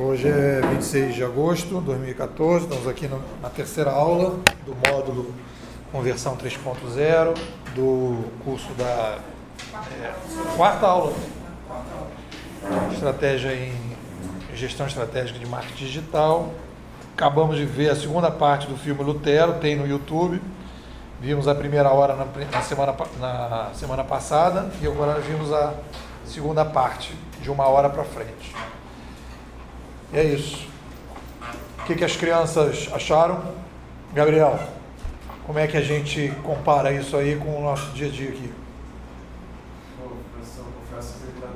Hoje é 26 de agosto de 2014, estamos aqui na terceira aula do módulo Conversão 3.0, do curso da quarta aula, Estratégia em Gestão Estratégica de Marketing Digital. Acabamos de ver a segunda parte do filme Lutero, tem no YouTube. Vimos a primeira hora na semana passada e agora vimos a segunda parte, de uma hora para frente. E é isso. O que as crianças acharam? Gabriel, como é que a gente compara isso aí com o nosso dia a dia aqui? Professor, confesso que ainda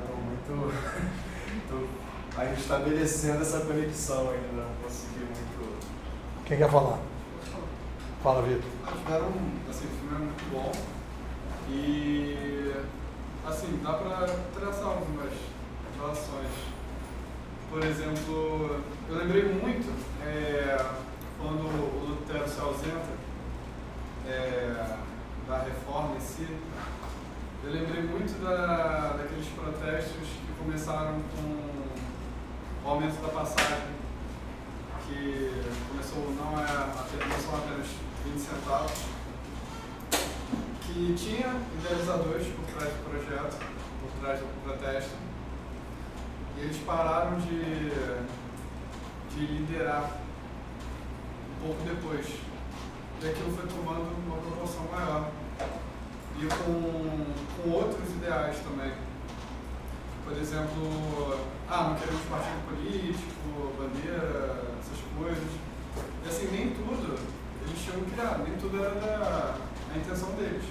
estou aí estabelecendo essa conexão ainda, não consegui muito. Quem quer falar? Fala, Vitor. Tiveram, assim, o filme é muito bom e, assim, dá para traçar algumas relações. Por exemplo, eu lembrei muito quando o Lutero se ausenta da reforma em si, eu lembrei muito daqueles protestos que começaram com o aumento da passagem, que começou não são apenas 20 centavos, que tinha idealizadores por trás do projeto, por trás do protesto. E eles pararam de liderar um pouco depois. E aquilo foi tomando uma proporção maior. E com outros ideais também. Por exemplo, não queremos partido político, bandeira, essas coisas. E assim, nem tudo eles tinham criado, nem tudo era a intenção deles.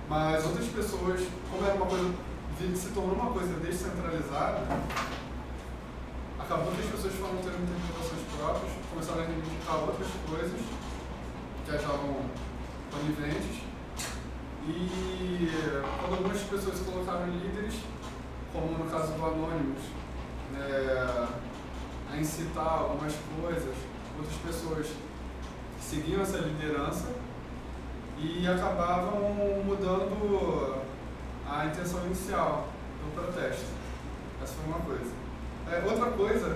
Mas outras pessoas, como era uma coisa, se tornou uma coisa descentralizada, acabou que as pessoas foram tendo interpretações próprias, começaram a reivindicar outras coisas que achavam coniventes, e quando algumas pessoas se colocaram líderes, como no caso do Anonymous, a incitar algumas coisas, outras pessoas seguiam essa liderança e acabavam mudando a intenção inicial do protesto. Essa foi uma coisa. Outra coisa,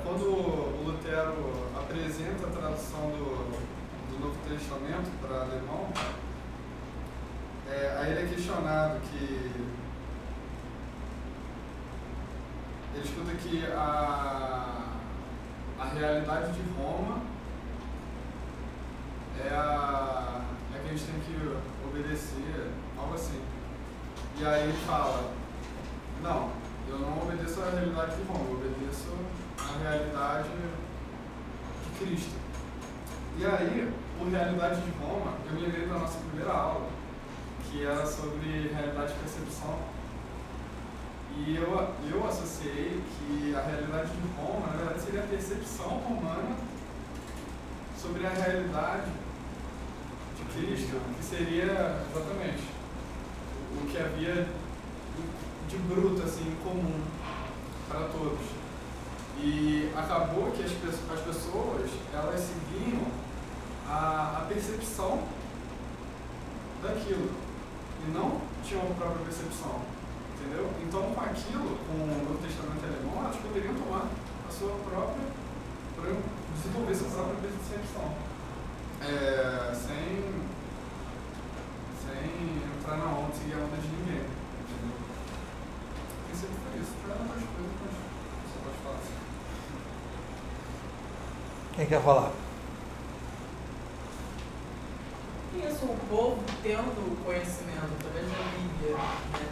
quando o Lutero apresenta a tradução do Novo Testamento para alemão, aí ele é questionado que ele escuta que a realidade de Roma é que a gente tem que obedecer, algo assim. E aí ele fala, não, eu não obedeço à realidade de Roma, eu obedeço à realidade de Cristo. E aí, por realidade de Roma, eu me lembrei da nossa primeira aula, que era sobre realidade de percepção. E eu associei que a realidade de Roma, na verdade, seria a percepção romana sobre a realidade de Cristo, que seria exatamente o que havia de bruto, assim, em comum para todos. E acabou que as pessoas, elas seguiam a percepção daquilo e não tinham a própria percepção, entendeu? Então, com aquilo, com o Novo Testamento alemão, elas poderiam tomar a sua própria, desenvolver sua própria percepção, sem entrar na onda, seguir a onda de ninguém, entendeu? E sempre foi isso. Tiveram outras coisas, mas você pode falar assim. Quem quer falar? Isso, o povo tendo conhecimento através da Bíblia,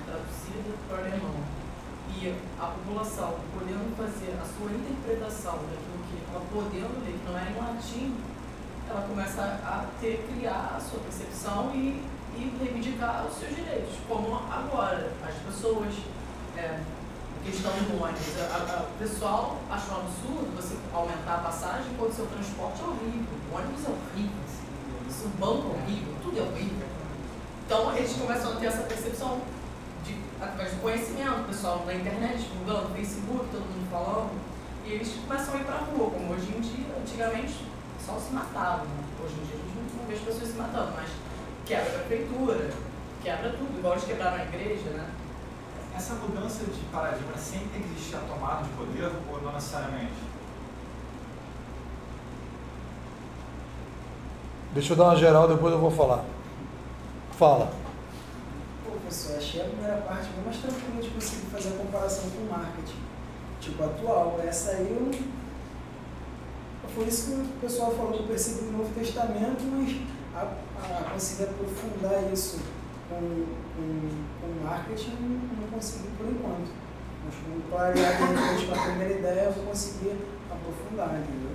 traduzida para o alemão, e a população podendo fazer a sua interpretação daquilo que ela podendo ler, que não é em latim, ela começa a criar a sua percepção e reivindicar os seus direitos, como agora as pessoas, questão do ônibus, o pessoal acha um absurdo você aumentar a passagem quando o seu transporte é horrível, o ônibus é horrível, o banco é horrível, tudo é horrível. Então eles começam a ter essa percepção através do conhecimento, o pessoal na internet, divulgando, no Facebook, todo mundo falando, e eles começam a ir para a rua, como hoje em dia. Antigamente só se matavam, hoje em dia a gente não vê as pessoas se matando, mas quebra a prefeitura, quebra tudo, igual eles quebraram a igreja, né? Essa mudança de paradigma sem existir a tomada de poder enredo ou não necessariamente? Deixa eu dar uma geral, depois eu vou falar. Fala. Pô, pessoal, achei a primeira parte bem mais tranquila de conseguir fazer a comparação com o marketing. Tipo, atual. Essa aí eu... Foi isso que o pessoal falou que eu percebi no Novo Testamento, mas a conseguir aprofundar isso com marketing não consegui por enquanto. Mas como clarear depois com a primeira ideia, eu vou conseguir aprofundar, entendeu?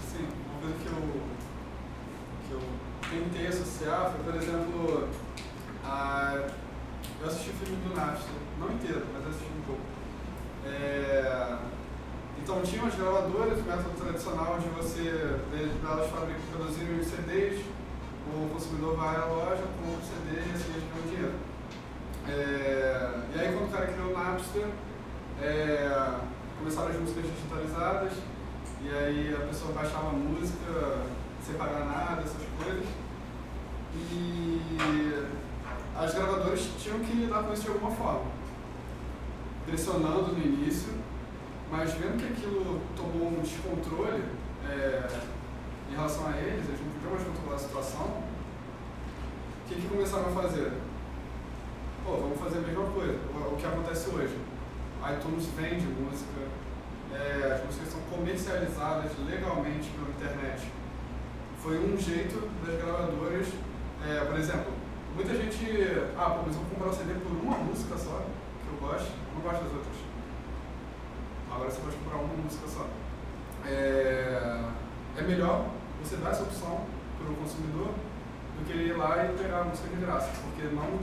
Sim, uma coisa que eu tentei associar foi, por exemplo, eu assisti o filme do Napster, não inteiro, mas assisti um pouco. Então tinha as gravadoras, o método tradicional de você, elas produzirem os CDs, o consumidor vai à loja, compra o CD e assim eles ganham dinheiro. E aí quando o cara criou o Napster, começaram as músicas digitalizadas, e aí a pessoa baixava a música sem pagar nada, essas coisas. E as gravadoras tinham que lidar com isso de alguma forma, pressionando no início, mas vendo que aquilo tomou um descontrole em relação a eles não podiam mais controlar a situação, o que começaram a fazer? Pô, vamos fazer a mesma coisa, o que acontece hoje. iTunes vende música, as músicas são comercializadas legalmente pela internet. Foi um jeito das gravadoras, por exemplo, muita gente, mas eu vou comprar o CD por uma música só, que eu gosto, não gosto das outras. Agora você pode comprar uma música só. É melhor você dar essa opção para o consumidor do que ele ir lá e pegar a música de graça, porque não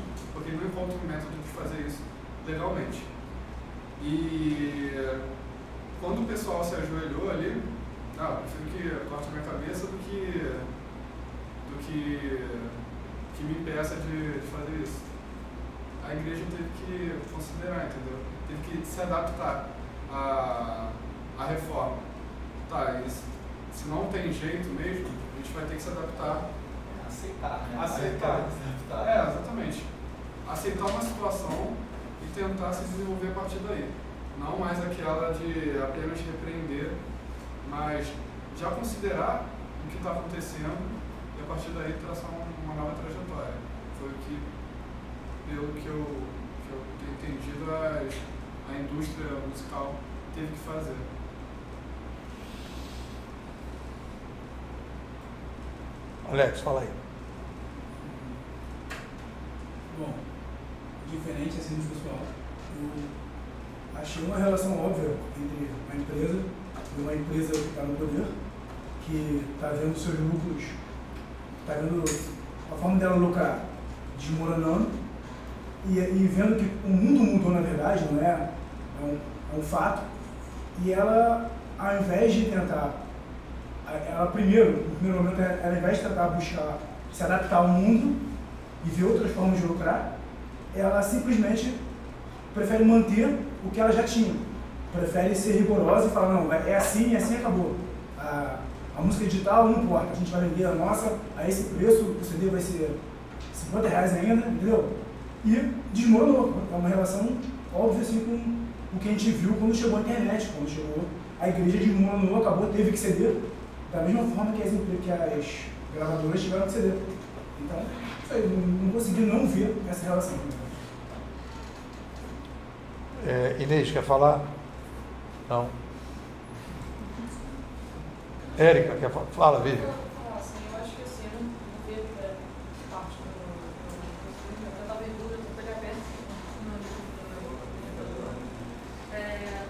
encontra um método de fazer isso legalmente. E quando o pessoal se ajoelhou ali, eu prefiro que corte a minha cabeça do que me impeça de fazer isso. A igreja teve que considerar, entendeu? Teve que se adaptar à reforma. E se não tem jeito mesmo, a gente vai ter que se adaptar. Aceitar, né? Aceitar. Se adaptar. Exatamente. Aceitar uma situação e tentar se desenvolver a partir daí. Não mais aquela de apenas repreender, mas já considerar o que está acontecendo e a partir daí traçar uma nova trajetória. Foi o que, pelo que eu tenho entendido, a indústria musical teve que fazer. Alex, fala aí. Bom, diferente assim do pessoal, eu achei uma relação óbvia entre uma empresa e uma empresa que está no poder, que está vendo seus lucros, está vendo a forma dela lucrar desmoronando e vendo que o mundo mudou na verdade, não é? É um fato. E ela, ao invés de tentar, no primeiro momento, ela, ao invés de tentar buscar se adaptar ao mundo e ver outras formas de lucrar, ela simplesmente prefere manter o que ela já tinha. Prefere ser rigorosa e falar, não, é assim e assim acabou. A música digital não importa, a gente vai vender a nossa a esse preço, o CD vai ser R$50 ainda, entendeu? E desmoronou. É uma relação óbvia assim, com o que a gente viu quando chegou a internet, quando chegou a igreja desmoronou, acabou, teve que ceder, da mesma forma que as gravadoras tiveram que ceder. Então, isso aí, não consegui não ver essa relação. Inês, quer falar? Não. Érica, quer falar? Fala, Vivi. Eu acho que assim, eu não vejo parte do eu estava em dúvida, vou pegar perto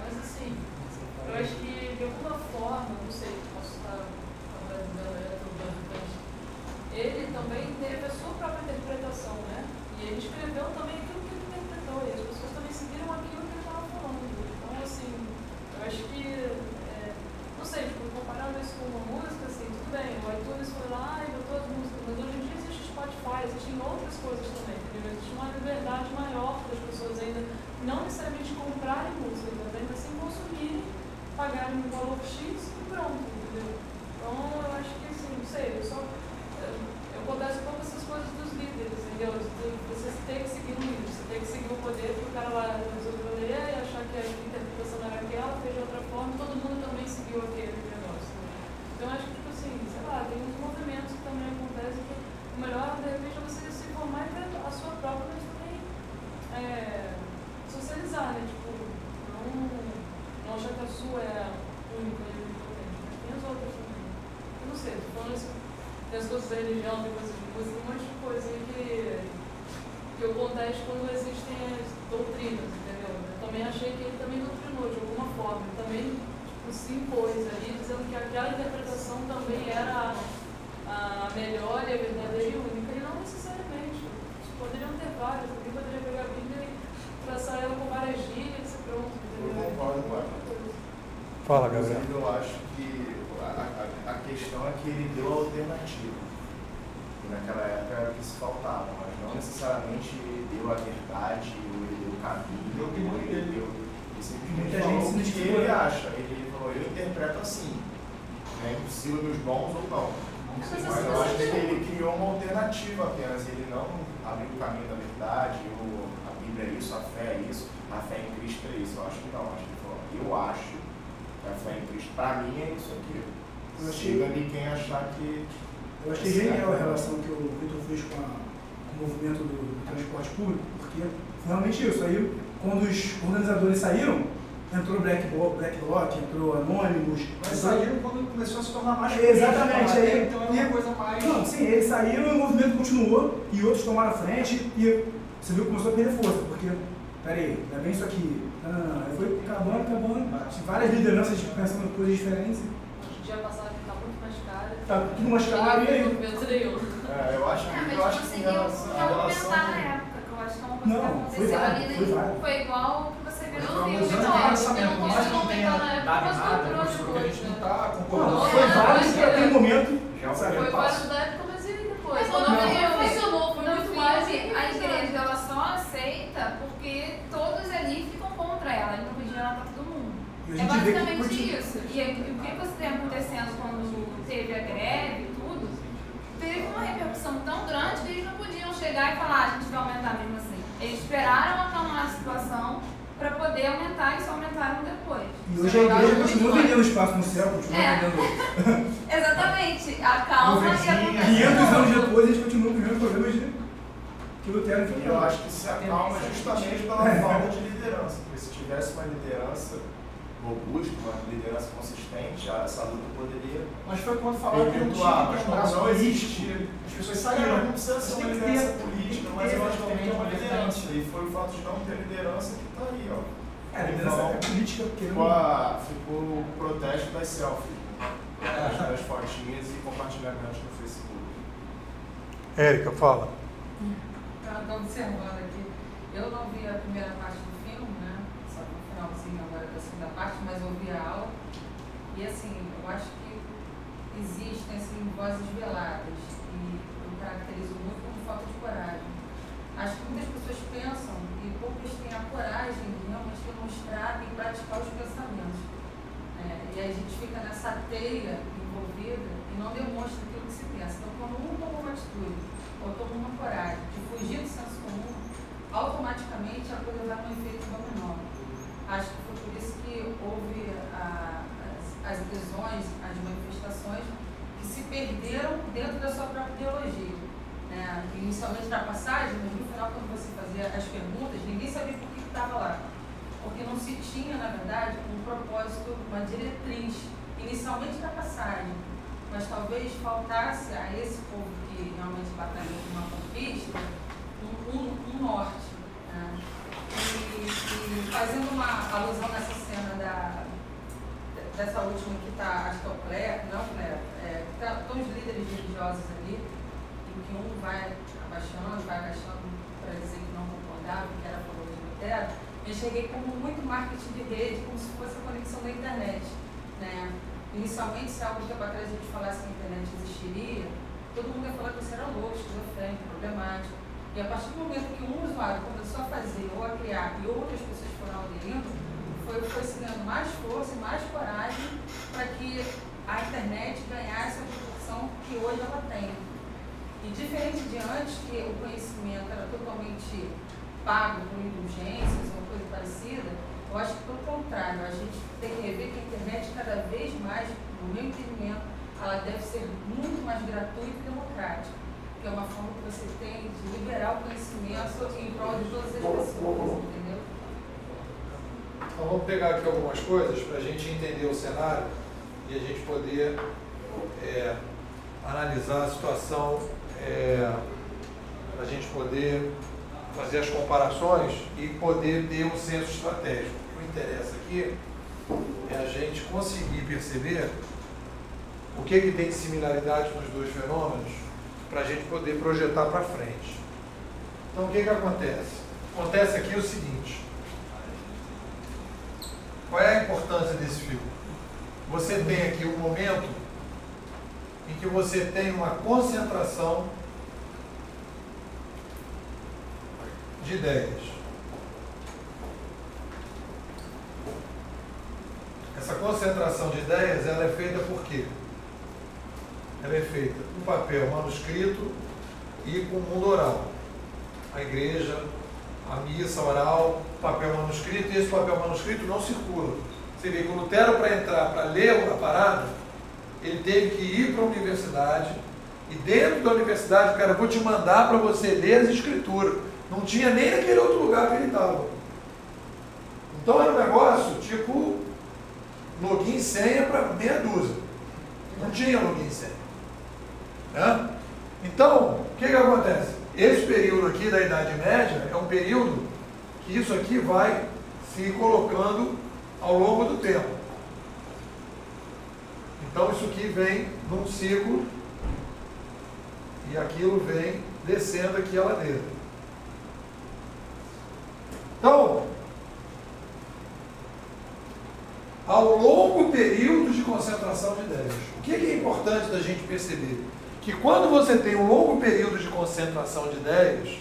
mas assim, eu acho que de alguma forma, não sei, posso estar ele também teve a sua própria interpretação, né? E ele escreveu também aquilo que ele interpretou, e as pessoas também seguiram aquilo que ele estava falando. Então, assim, eu acho que, não sei, comparando isso com uma música, assim, tudo bem, o iTunes foi lá e botou as músicas, mas hoje em dia existe Spotify, existem outras coisas também, entendeu? Existe uma liberdade maior para as pessoas ainda, não necessariamente comprarem música também, mas sim consumirem, pagarem um valor X e pronto, entendeu? Então, eu acho que, assim, não sei, eu converso um pouco essas coisas dos líderes, entendeu? Você tem que seguir um líder, você tem que seguir o poder, porque o cara lá resolveu ler e achar que a interpretação era aquela, fez outra que a sua é única e diferente. Tem as outras também. Eu não sei, tô falando isso. Tem as coisas da religião, tem coisas de música, um monte de coisa aí que eu contesto quando existem as doutrinas, entendeu? Eu também achei que ele também doutrinou de alguma forma. Ele também tipo, se impôs ali, dizendo que aquela interpretação também era a melhor e a verdadeira e única. E não necessariamente. Poderiam ter várias. Alguém poderia pegar a Bíblia e traçar ela com várias gírias e pronto. Eu concordo com ela. Fala, Gabriel. Eu acho que a questão é que ele deu a alternativa. E naquela época era o que se faltava, mas não necessariamente ele deu a verdade, ou ele deu o caminho, ou ele deu. Ele simplesmente falou o que ele acha. Ele falou, eu interpreto assim. É impossível dos bons ou não. Mas eu acho que ele criou uma alternativa apenas. Ele não abriu o caminho da verdade, ou a Bíblia é isso, a fé é isso, a fé em Cristo é isso. Eu acho que não. Acho que ele falou, eu acho que a fé em Cristo, para mim, é isso aqui. Chega ali quem achar que. Eu achei genial a relação que o Vitor fez com o movimento do transporte público, porque foi realmente isso. Aí, quando os organizadores saíram, entrou Black Bloc, entrou Anonymous. Mas saíram quando começou a se tornar mais exatamente, aí, então é uma coisa mais. Não, sim, eles saíram e o movimento continuou e outros tomaram a frente e você viu que começou a perder força, porque, peraí, ainda bem isso aqui. Não. Aí foi acabando. Várias lideranças pensando em coisas diferentes. Já passaram que tá muito mais caro. Tá tudo mais caro e aí. Eu acho que em relação aumentar na época, que eu acho que é uma coisa que aconteceu ali, foi igual o que você viu no filme. Por mais que não tenha dado nada, porque a gente não está concordando. Foi vários que naquele momento. Foi vários da época, mas e depois? Mas Quando não funcionou, foi muito mais. A igreja ela só aceita porque todos ali ficam contra ela, e não podia matar todo mundo. É basicamente isso. E o que você tem acontecendo quando teve a greve e tudo, teve uma repercussão tão grande que eles não podiam chegar e falar, a gente vai aumentar mesmo assim. Eles esperaram acalmar a situação para poder aumentar e só aumentaram depois. E hoje a igreja continua vendendo espaço no céu, continua vendendo. Exatamente. A calma e a 500 anos depois a gente continua com os mesmos problemas que o Lutero enfrentou. Eu acho que se acalma justamente pela falta de liderança. Porque se tivesse uma liderança robusta, uma liderança consistente, essa luta poderia. Mas foi quando falaram que não tinha que ter um braço político. As pessoas saíram. Não precisa ser uma liderança política, mas eu acho que tem que ter uma liderança. E foi o fato de não ter liderança que está aí, ó. A liderança é política porque ficou o protesto das selfies, das fotinhas e compartilhamentos no Facebook. Érica, fala. Estou observando aqui. Eu não vi a primeira parte do filme, né? Só no finalzinho agora da segunda parte, mas ouvi a aula. E assim, eu acho que existem assim, vozes veladas e eu caracterizo muito como falta de coragem. Acho que muitas pessoas pensam e poucas têm a coragem de realmente demonstrar e praticar os pensamentos. E aí a gente fica nessa teia envolvida e não demonstra aquilo que se pensa. Então, quando um toma uma atitude ou toma uma coragem de fugir do senso comum, automaticamente a coisa vai com um efeito dominó. Acho que foi por isso que houve as adesões, as manifestações que se perderam dentro da sua própria ideologia. Inicialmente na passagem, mas no final, quando você fazia as perguntas, ninguém sabia por que estava lá. Porque não se tinha, na verdade, um propósito, uma diretriz, inicialmente na passagem. Mas talvez faltasse a esse povo que realmente batalhou por uma conquista, um norte. E fazendo uma alusão nessa cena dessa última que está, acho que é o Clero, não é o Clero, estão os líderes religiosos ali, em que um vai abaixando para dizer que não concordava, que era a favor de Lutero. Eu cheguei como muito marketing de rede, como se fosse a conexão da internet. Inicialmente, se há algum tempo atrás a gente falasse que a internet existiria, todo mundo ia falar que você era louco, esquizofrênico, problemático. E a partir do momento que um usuário começou a fazer ou a criar e outras pessoas foram aderindo, foi se dando mais força e mais coragem para que a internet ganhasse a proporção que hoje ela tem. E diferente de antes, que o conhecimento era totalmente pago por indulgências ou coisa parecida, eu acho que pelo contrário, a gente tem que rever que a internet cada vez mais, no meu entendimento, ela deve ser muito mais gratuita e democrática, que é uma forma que você tem de liberar o conhecimento em prol de todas as pessoas, entendeu? Então vamos pegar aqui algumas coisas para a gente entender o cenário e a gente poder analisar a situação, para a gente poder fazer as comparações e poder ter um senso estratégico. O que interessa aqui é a gente conseguir perceber o que tem de similaridade nos dois fenômenos para a gente poder projetar para frente. Então o que acontece? Acontece aqui o seguinte: qual é a importância desse filme? Você tem aqui um momento em que você tem uma concentração de ideias. Essa concentração de ideias, ela é feita por quê? Ela é feita com papel manuscrito e com mundo oral. A igreja, a missa oral, papel manuscrito, e esse papel manuscrito não circula. Você vê que o Lutero, para entrar, para ler a parada, ele teve que ir para a universidade, e dentro da universidade, cara, eu vou te mandar para você ler as escrituras. Não tinha nem naquele outro lugar que ele estava. Então era um negócio tipo login e senha para meia dúzia. Não tinha login e senha. Né? Então, o que acontece? Esse período aqui da Idade Média é um período que isso aqui vai se colocando ao longo do tempo. Então isso aqui vem num ciclo e aquilo vem descendo aqui a ladeira. Então, ao longo período de concentração de ideias, o que é importante da gente perceber? Que quando você tem um longo período de concentração de ideias,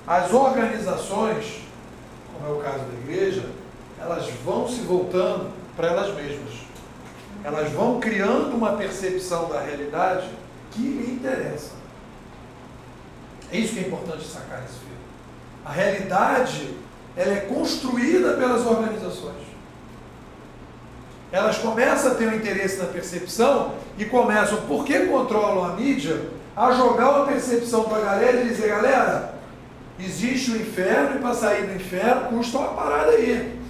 as organizações, como é o caso da igreja, elas vão se voltando para elas mesmas. Elas vão criando uma percepção da realidade que lhe interessa. É isso que é importante sacar nesse filme. A realidade, ela é construída pelas organizações. Elas começam a ter um interesse na percepção e começam, porque controlam a mídia, a jogar uma percepção para a galera e dizer: galera, existe o inferno e para sair do inferno custa uma parada aí.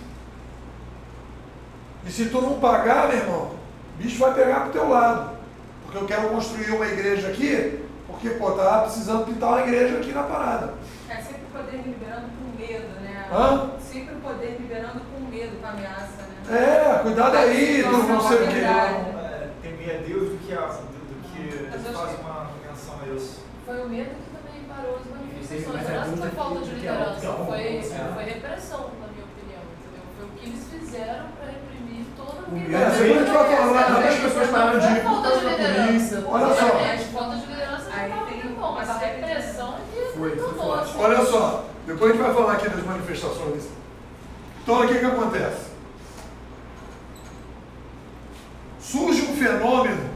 E se tu não pagar, meu irmão, o bicho vai pegar pro teu lado. Porque eu quero construir uma igreja aqui, porque, pô, tá precisando pintar uma igreja aqui na parada. É sempre o poder liberando com medo, né? Hã? Sempre o poder liberando com medo, com ameaça, né? Cuidado aí, do não sei o que. Temer a Deus do que faz uma menção a isso. Foi o medo que também parou as manifestações. Não foi falta de liderança, foi repressão, na minha opinião, entendeu? Foi o que eles fizeram para reprimir todo o que a gente vai falar, as pessoas pararam de ir. Falta de liderança. Olha só. Falta de liderança não estava muito bom, mas a repressão foi forte. Olha só, depois a gente vai falar aqui das manifestações. Então, o que acontece? Surge um fenômeno.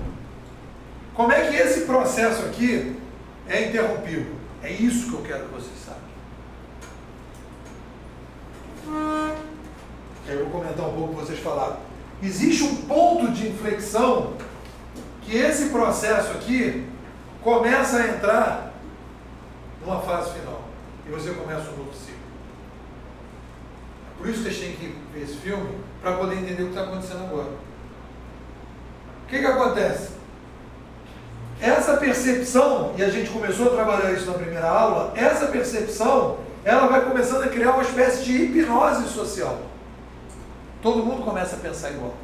Como é que esse processo aqui é interrompido? É isso que eu quero que vocês saibam. Eu vou comentar um pouco o que vocês falaram. Existe um ponto de inflexão que esse processo aqui começa a entrar numa fase final. E você começa um novo ciclo. Por isso vocês têm que ver esse filme para poder entender o que está acontecendo agora. O que acontece? Essa percepção, e a gente começou a trabalhar isso na primeira aula, essa percepção, ela vai começando a criar uma espécie de hipnose social. Todo mundo começa a pensar igual.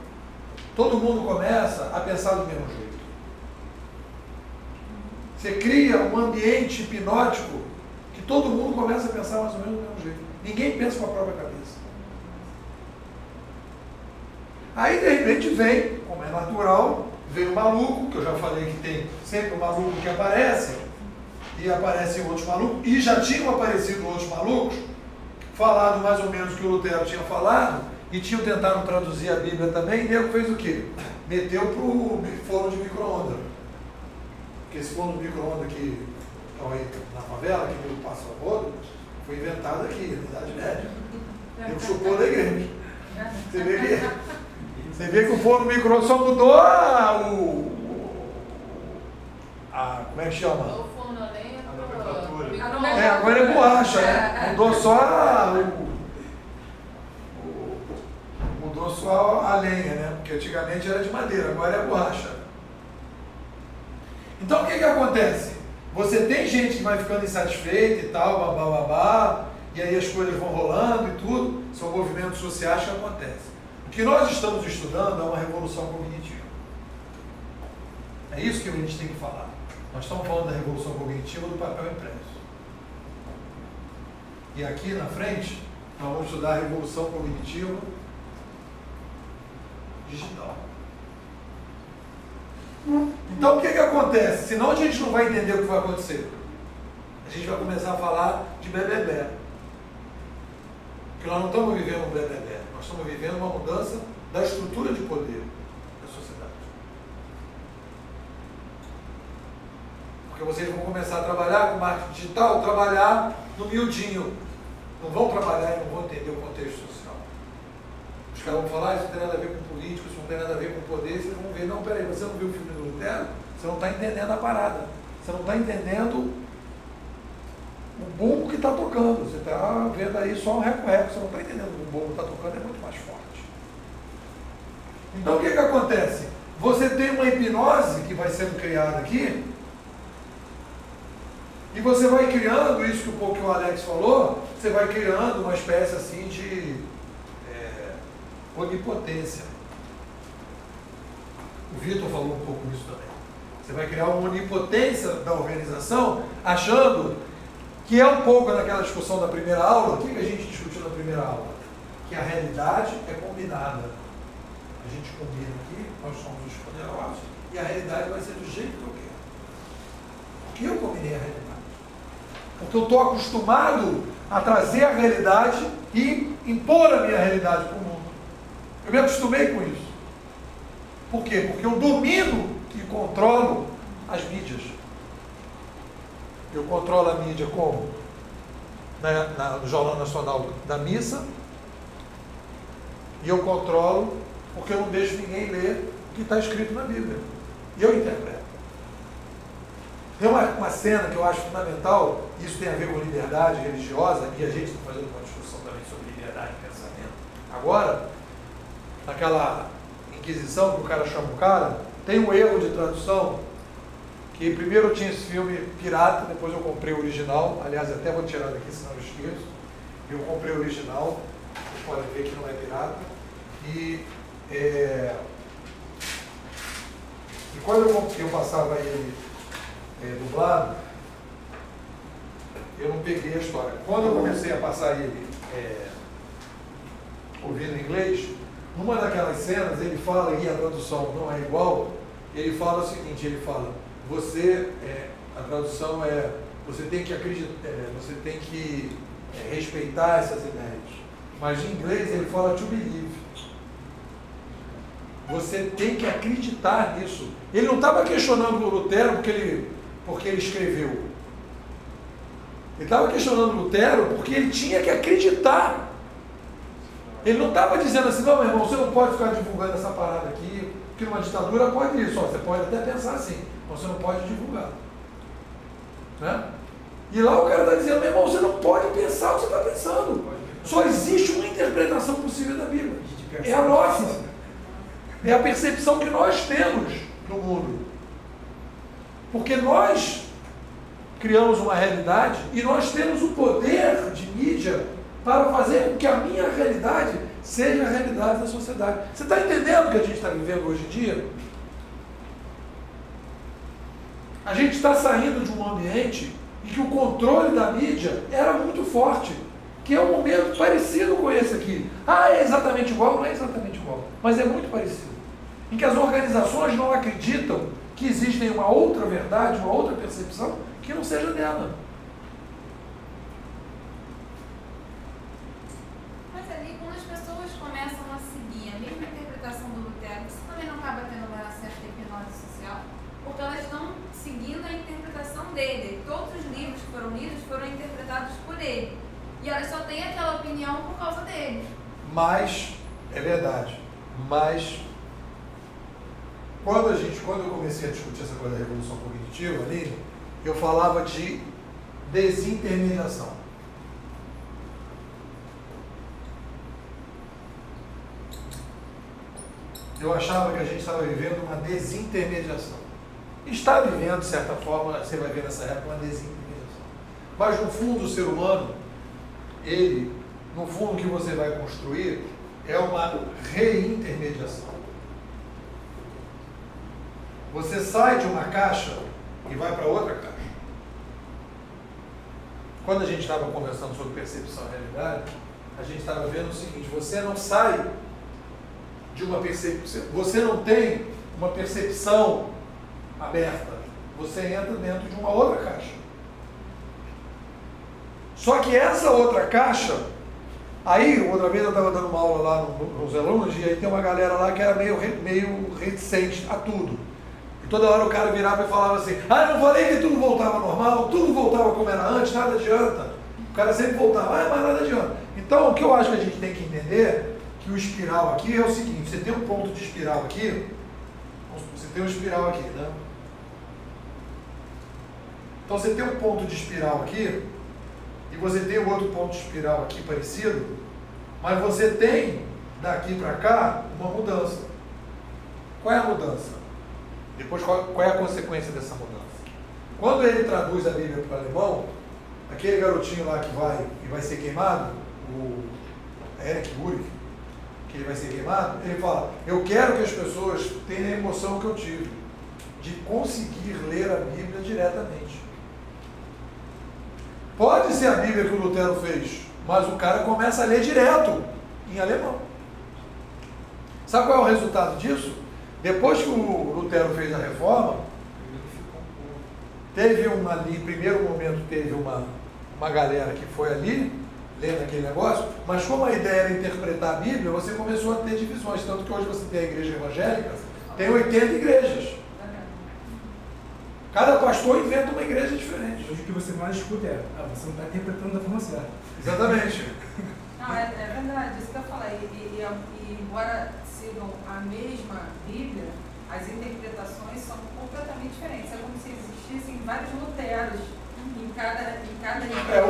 Todo mundo começa a pensar do mesmo jeito. Você cria um ambiente hipnótico que todo mundo começa a pensar mais ou menos do mesmo jeito. Ninguém pensa com a própria cabeça. Aí, de repente, vem, como é natural, vem o maluco, que eu já falei que tem sempre um maluco que aparece, e aparecem outros malucos, e já tinham aparecido outros malucos, falado mais ou menos o que o Lutero tinha falado, e tinham tentado traduzir a Bíblia também, e o nego fez o quê? Meteu para o forno de micro-ondas. Porque esse forno de micro-ondas que estão aí na favela, que o nego passa a rodo, foi inventado aqui, na Idade Média. Nego chupou da igreja. Você vê que o forno micro-ondas só mudou como é que chama? O forno a lenha, agora é borracha, né? Mudou só trouxe a lenha, né? Porque antigamente era de madeira, agora é borracha. Então o que acontece? Você tem gente que vai ficando insatisfeita e tal, babá, e aí as coisas vão rolando e tudo, são movimentos sociais que acontecem. O que nós estamos estudando é uma revolução cognitiva. É isso que a gente tem que falar. Nós estamos falando da revolução cognitiva do papel impresso. E aqui na frente, nós vamos estudar a revolução cognitiva digital. Então o que acontece? Senão a gente não vai entender o que vai acontecer. A gente vai começar a falar de bebê. Porque nós não estamos vivendo um bebê. Nós estamos vivendo uma mudança da estrutura de poder da sociedade. Porque vocês vão começar a trabalhar com marketing digital, trabalhar no miudinho. Não vão trabalhar e não vão entender o contexto social. Os caras vão falar, isso não tem nada a ver com político, isso não tem nada a ver com poder, vocês vão ver, não, peraí, você não viu o filme do Lutero? Você não está entendendo a parada. Você não está entendendo o bumbo que está tocando. Você está vendo aí só um reco-reco, você não está entendendo que o bumbo que está tocando é muito mais forte. Então o que acontece? Você tem uma hipnose que vai sendo criada aqui, e você vai criando, isso que o Alex falou, você vai criando uma espécie assim de onipotência. O Vitor falou um pouco isso também. Você vai criar uma onipotência da organização, achando que é um pouco naquela discussão da primeira aula. O que a gente discutiu na primeira aula? Que a realidade é combinada. A gente combina aqui, nós somos os poderosos, e a realidade vai ser do jeito que eu quero. Porque eu combinei a realidade. Porque eu estou acostumado a trazer a realidade e impor a minha realidade para o mundo. Eu me acostumei com isso. Por quê? Porque eu domino e controlo as mídias. Eu controlo a mídia como? No Jornal Nacional da Missa. E eu controlo porque eu não deixo ninguém ler o que está escrito na Bíblia. E eu interpreto. Tem uma cena que eu acho fundamental, isso tem a ver com liberdade religiosa, e a gente está fazendo uma discussão também sobre liberdade de pensamento. Agora, naquela Inquisição, que o cara chama o cara, tem um erro de tradução, que primeiro eu tinha esse filme pirata, depois eu comprei o original, aliás, até vou tirar daqui, senão eu esqueço. Eu comprei o original, vocês podem ver que não é pirata, e quando eu passava ele dublado, eu não peguei a história. Quando eu comecei a passar ele ouvindo em inglês, numa daquelas cenas ele fala, e a tradução não é igual, ele fala o seguinte, ele fala, a tradução é, você tem que acreditar, você tem que respeitar essas ideias. Mas em inglês ele fala to believe. Você tem que acreditar nisso. Ele não estava questionando o Lutero porque ele escreveu. Ele estava questionando Lutero porque ele tinha que acreditar. Ele não estava dizendo assim, não, meu irmão, você não pode ficar divulgando essa parada aqui, porque numa ditadura pode isso, você pode até pensar assim, mas você não pode divulgar. Né? E lá o cara está dizendo, meu irmão, você não pode pensar o que você está pensando. Só existe uma interpretação possível da Bíblia. É a nossa. É a percepção que nós temos no mundo. Porque nós criamos uma realidade e nós temos o poder de mídia para fazer com que a minha realidade seja a realidade da sociedade. Você está entendendo o que a gente está vivendo hoje em dia? A gente está saindo de um ambiente em que o controle da mídia era muito forte, que é um momento parecido com esse aqui. Ah, é exatamente igual? Não é exatamente igual, mas é muito parecido. Em que as organizações não acreditam que existe uma outra verdade, uma outra percepção que não seja dela. Mas ali, quando as pessoas começam a seguir a mesma interpretação do Lutero, isso também não acaba tendo uma certa hipnose social, porque elas estão seguindo a interpretação dele. Todos os livros que foram lidos foram interpretados por ele. E elas só têm aquela opinião por causa dele. Mas, é verdade, mas quando eu comecei a discutir essa coisa da revolução cognitiva ali, eu falava de desintermediação. eu achava que a gente estava vivendo uma desintermediação. Está vivendo, de certa forma, você vai ver nessa época, uma desintermediação. Mas no fundo, o ser humano, ele, no fundo, o que você vai construir é uma reintermediação. Você sai de uma caixa e vai para outra caixa. Quando a gente estava conversando sobre percepção e realidade, a gente estava vendo o seguinte: você não sai de uma percepção, você não tem uma percepção aberta, você entra dentro de uma outra caixa. Só que essa outra caixa, aí, outra vez eu estava dando uma aula lá nos alunos, e aí tem uma galera lá que era meio reticente a tudo. E toda hora o cara virava e falava assim: ah, eu não falei que tudo voltava ao normal, tudo voltava como era antes, nada adianta. O cara sempre voltava, mas nada adianta. Então, o que eu acho que a gente tem que entender, que o espiral aqui é o seguinte: você tem um ponto de espiral aqui, você tem um espiral aqui, né? Então você tem um ponto de espiral aqui, e você tem um outro ponto de espiral aqui parecido, mas você tem, daqui para cá, uma mudança. Qual é a mudança? Depois, qual é a consequência dessa mudança? Quando ele traduz a Bíblia para o alemão, aquele garotinho lá que vai ser queimado, o Eric Urick, que ele vai ser queimado, ele fala: eu quero que as pessoas tenham a emoção que eu tive, de conseguir ler a Bíblia diretamente. Pode ser a Bíblia que o Lutero fez, mas o cara começa a ler direto, em alemão. Sabe qual é o resultado disso? Depois que o Lutero fez a reforma, teve ali, em primeiro momento, teve uma galera que foi ali, lendo aquele negócio, mas como a ideia era interpretar a Bíblia, você começou a ter divisões, tanto que hoje você tem a igreja evangélica, tem 80 igrejas. Cada pastor inventa uma igreja diferente. Hoje o que você mais escuta é: você não está interpretando da forma certa. Exatamente. Não, é verdade, isso que eu falei. E embora sigam a mesma Bíblia, as interpretações são completamente diferentes. É como se existissem vários Luteros em cada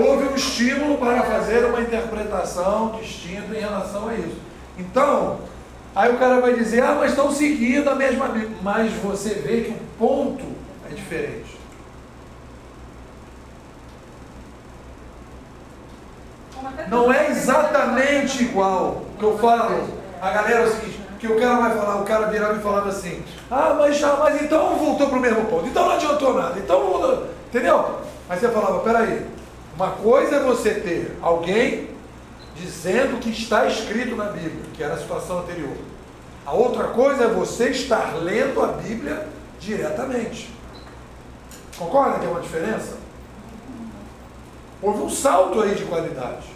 houve um estímulo para fazer uma interpretação distinta em relação a isso. Então, aí o cara vai dizer: ah, mas estão seguindo a mesma Bíblia. Mas você vê que o ponto é diferente. Não é exatamente igual. O que eu falo, a galera é o seguinte, que o cara vai falar, o cara virava e falava assim: ah, mas então voltou para o mesmo ponto, então não adiantou nada, então, entendeu? Aí você falava: peraí, uma coisa é você ter alguém dizendo que está escrito na Bíblia, que era a situação anterior. A outra coisa é você estar lendo a Bíblia diretamente. Concorda que é uma diferença? Houve um salto aí de qualidade.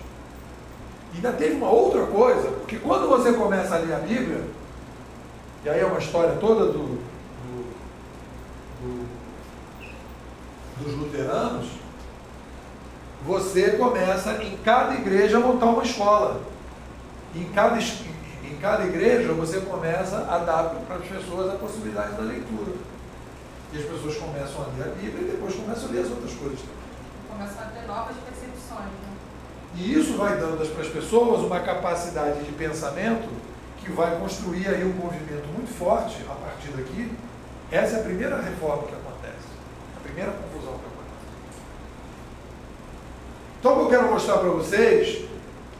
E ainda teve uma outra coisa, porque quando você começa a ler a Bíblia, e aí é uma história toda dos luteranos, você começa em cada igreja a montar uma escola. Em cada igreja você começa a dar para as pessoas a possibilidade da leitura. E as pessoas começam a ler a Bíblia e depois começam a ler as outras coisas também. Começam a ter novas percepções, né? E isso vai dando para as pessoas uma capacidade de pensamento que vai construir aí um movimento muito forte a partir daqui. Essa é a primeira reforma que acontece, a primeira confusão que acontece. Então, o que eu quero mostrar para vocês,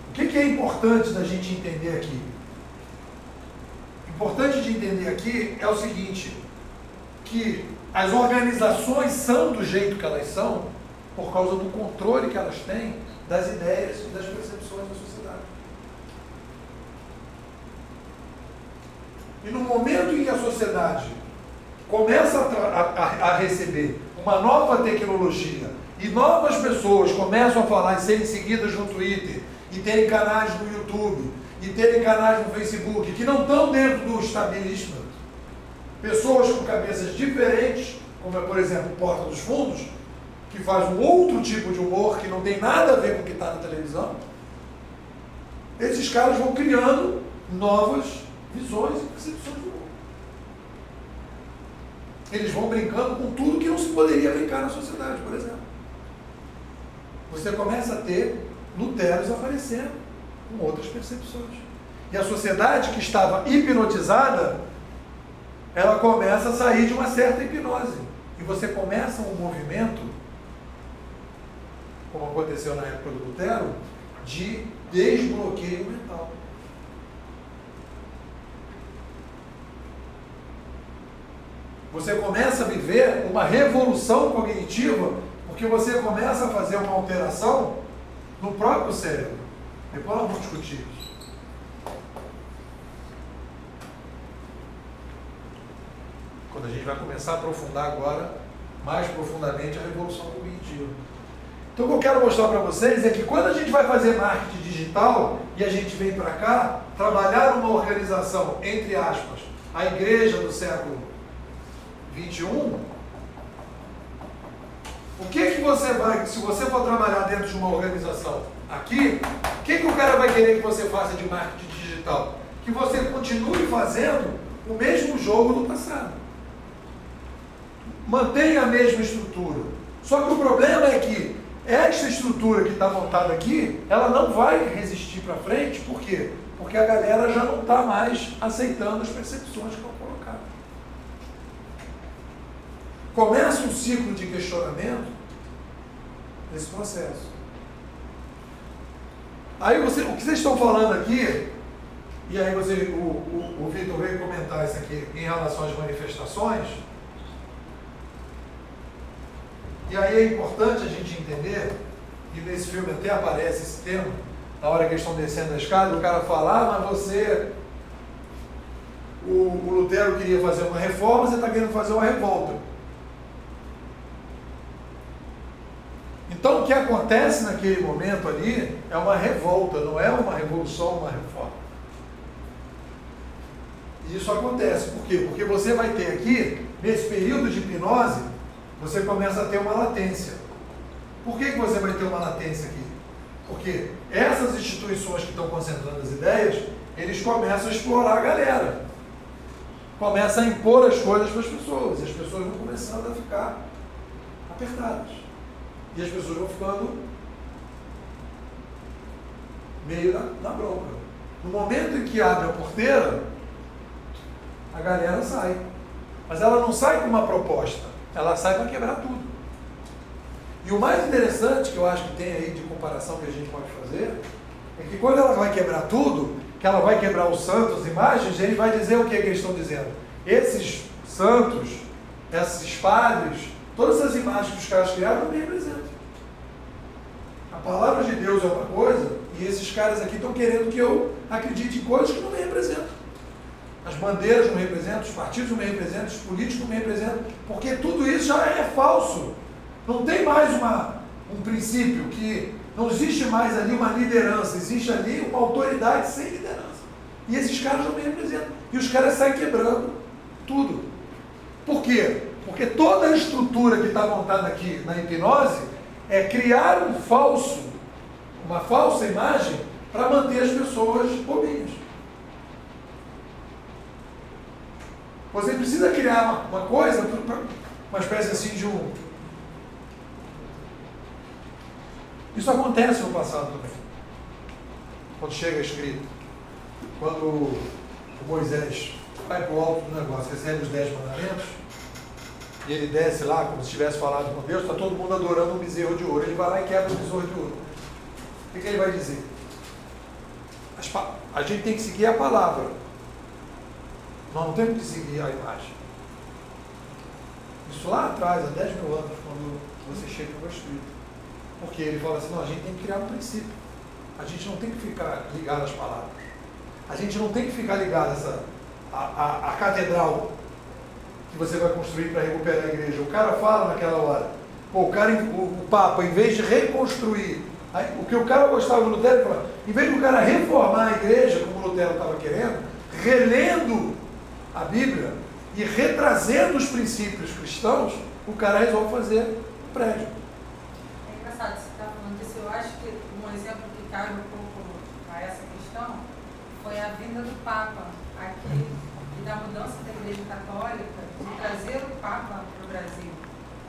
o que é importante da gente entender aqui? Importante de entender aqui é o seguinte, que as organizações são do jeito que elas são por causa do controle que elas têm das ideias e das percepções da sociedade. E no momento em que a sociedade começa a receber uma nova tecnologia e novas pessoas começam a falar e serem seguidas no Twitter, e terem canais no YouTube, e terem canais no Facebook, que não estão dentro do establishment, pessoas com cabeças diferentes, como é, por exemplo, Porta dos Fundos, que faz um outro tipo de humor que não tem nada a ver com o que está na televisão, esses caras vão criando novas visões e percepções do mundo. Eles vão brincando com tudo que não se poderia brincar na sociedade, por exemplo. Você começa a ter luteros aparecendo com outras percepções. E a sociedade que estava hipnotizada, ela começa a sair de uma certa hipnose. E você começa um movimento, como aconteceu na época do Lutero, de desbloqueio mental. Você começa a viver uma revolução cognitiva, porque você começa a fazer uma alteração no próprio cérebro. Depois nós vamos discutir isso. Quando a gente vai começar a aprofundar agora, mais profundamente, a revolução cognitiva. Então o que eu quero mostrar para vocês é que quando a gente vai fazer marketing digital e a gente vem para cá, trabalhar uma organização, entre aspas, a igreja do século 21, o que você vai, se você for trabalhar dentro de uma organização aqui, o que o cara vai querer que você faça de marketing digital? Que você continue fazendo o mesmo jogo do passado. Mantenha a mesma estrutura. Só que o problema é que essa estrutura que está montada aqui, ela não vai resistir para frente. Por quê? Porque a galera já não está mais aceitando as percepções que vão colocar. Começa um ciclo de questionamento nesse processo. Aí o que vocês estão falando aqui, e aí o Vitor veio comentar isso aqui em relação às manifestações, e aí é importante a gente entender, e nesse filme até aparece esse tema, na hora que eles estão descendo a escada, o cara fala, mas você, o Lutero queria fazer uma reforma, você está querendo fazer uma revolta. Então o que acontece naquele momento ali é uma revolta, não é uma revolução, uma reforma. E isso acontece, por quê? Porque você vai ter aqui, nesse período de hipnose, você começa a ter uma latência. Por que você vai ter uma latência aqui? Porque essas instituições que estão concentrando as ideias, eles começam a explorar a galera. Começam a impor as coisas para as pessoas. E as pessoas vão começando a ficar apertadas. E as pessoas vão ficando meio na bronca. No momento em que abre a porteira, a galera sai. Mas ela não sai com uma proposta. Ela sai para quebrar tudo. E o mais interessante que eu acho que tem aí de comparação que a gente pode fazer, é que quando ela vai quebrar tudo, que ela vai quebrar os santos, as imagens, ele vai dizer o que eles estão dizendo. Esses santos, esses padres, todas essas imagens que os caras criaram não me representam. A palavra de Deus é uma coisa, e esses caras aqui estão querendo que eu acredite em coisas que não me representam. As bandeiras não representam, os partidos não me representam, os políticos não me representam, porque tudo isso já é falso. Não tem mais um princípio, que não existe mais ali uma liderança, existe ali uma autoridade sem liderança. E esses caras não me representam. E os caras saem quebrando tudo. Por quê? Porque toda a estrutura que está montada aqui na hipnose é criar uma falsa imagem para manter as pessoas bobinhas. Você precisa criar uma coisa, uma espécie assim de um... Isso acontece no passado também. Quando chega escrito, quando o Moisés vai para o alto do negócio, recebe os 10 mandamentos, e ele desce lá como se tivesse falado com Deus, está todo mundo adorando um bezerro de ouro. Ele vai lá e quebra o bezerro de ouro. O que ele vai dizer? A gente tem que seguir a palavra. Nós não temos que seguir a imagem. Isso lá atrás, há 10 mil anos, quando você chega no escrito. Porque ele fala assim, não, a gente tem que criar um princípio. A gente não tem que ficar ligado às palavras. A gente não tem que ficar ligado à catedral que você vai construir para recuperar a igreja. O cara fala naquela hora, o Papa, em vez de reconstruir, o que o cara gostava do Lutero, falava, em vez de o cara reformar a igreja, como o Lutero estava querendo, relendo a Bíblia e retrazendo os princípios cristãos, o cara resolve fazer um prédio. É engraçado você estar falando disso. Eu acho que um exemplo que cabe um pouco a essa questão foi a vinda do Papa aqui e da mudança da Igreja Católica de trazer o Papa para o Brasil.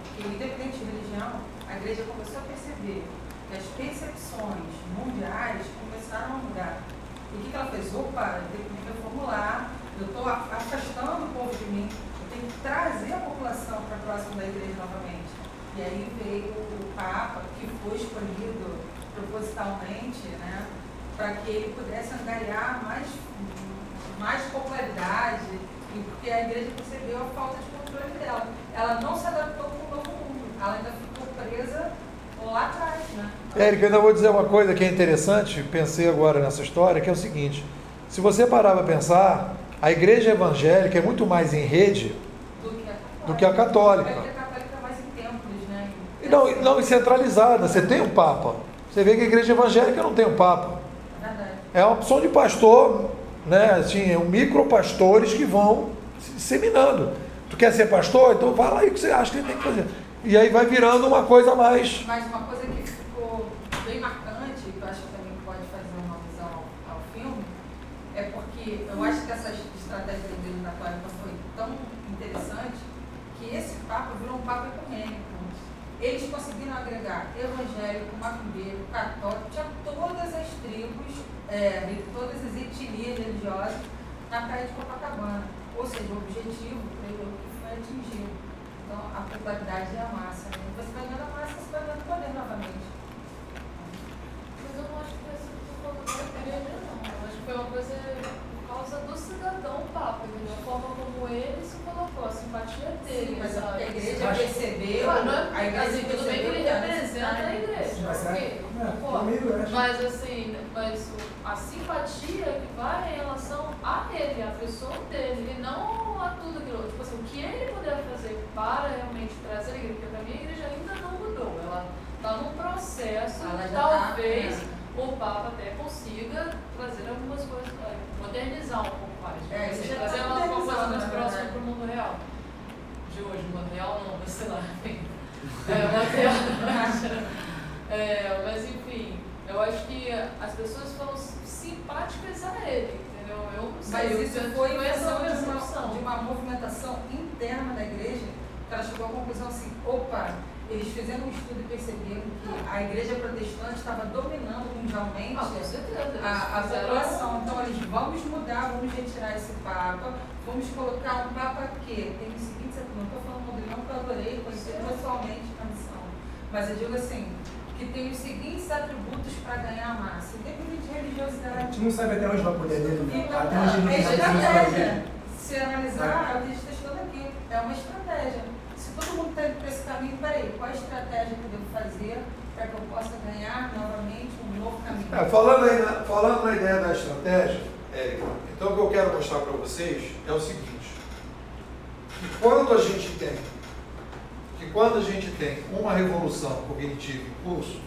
Porque, independente de religião, a Igreja começou a perceber que as percepções mundiais começaram a mudar. E o que ela fez? Opa, eu tenho que reformular, eu estou afastando o povo de mim, eu tenho que trazer a população para próximo da igreja novamente. E aí veio o Papa, que foi escolhido propositalmente, né, para que ele pudesse angariar mais popularidade, e porque a igreja percebeu a falta de controle dela. Ela não se adaptou com o novo mundo, ela ainda ficou presa lá atrás, né? Érica, eu ainda vou dizer uma coisa que é interessante, pensei agora nessa história, que é o seguinte: se você parar para pensar, a igreja evangélica é muito mais em rede do que a católica. A católica é mais em templos, né? Não, e centralizada. Você tem um Papa. Você vê que a igreja evangélica não tem um Papa. É uma opção de pastor, né? Assim, micropastores que vão se disseminando. Tu quer ser pastor? Então fala aí o que você acha que ele tem que fazer. E aí vai virando uma coisa mais... Mas uma coisa que ficou bem marcante, que eu acho que também pode fazer uma alusão ao filme, é porque eu acho que essa estratégia da igreja católica foi tão interessante que esse Papa virou um Papa ecumênico. Eles conseguiram agregar evangélico, macumbeiro, católico, tinha todas as tribos, todas as etnias religiosas na praia de Copacabana. Ou seja, o objetivo, creio eu, que foi atingido. Então, a popularidade é a massa. Né? Você vai ganhando a massa, você vai ganhando poder novamente. Mas eu não acho que foi assim que você falou da igreja, não. Eu acho que foi uma coisa por causa do cidadão Papa, da forma como ele se colocou, a simpatia dele. Sim, mas sabe? a igreja percebeu. A igreja assim, tudo bem que ele representa a igreja. Mas assim, a simpatia que vai em relação a ele, a pessoa dele, e não a tudo aquilo. Tipo assim, o que ele puder fazer para realmente trazer a igreja, porque para mim a igreja ainda não mudou. Ela está num processo, talvez o Papa até consiga trazer algumas coisas, modernizar um pouco mais. Trazer uma coisa mais próxima para o mundo real. De hoje, o mundo real não, mas sei lá, enfim. Mas enfim, eu acho que as pessoas foram simpáticas a ele, entendeu? Eu não sei. Mas isso foi essa de uma movimentação interna da igreja, que ela chegou à conclusão assim, opa, eles fizeram um estudo e perceberam que a igreja protestante estava dominando mundialmente a população. Então eles, vamos mudar, vamos retirar esse Papa, vamos colocar um Papa que tem os seguintes, não estou falando dele não, que eu adorei, conheci pessoalmente na missão, mas eu digo assim, que tem os seguintes atributos para ganhar a massa, independente de religiosidade. A gente não sabe até onde vai poder dele, né? Até onde ele é estratégia. Se analisar, a gente está estudando aqui, é uma estratégia. Se todo mundo está indo para esse caminho, peraí, qual a estratégia que eu devo fazer para que eu possa ganhar novamente um novo caminho? Falando na ideia da estratégia, Érica, então o que eu quero mostrar para vocês é o seguinte, que quando a gente tem uma revolução cognitiva em curso,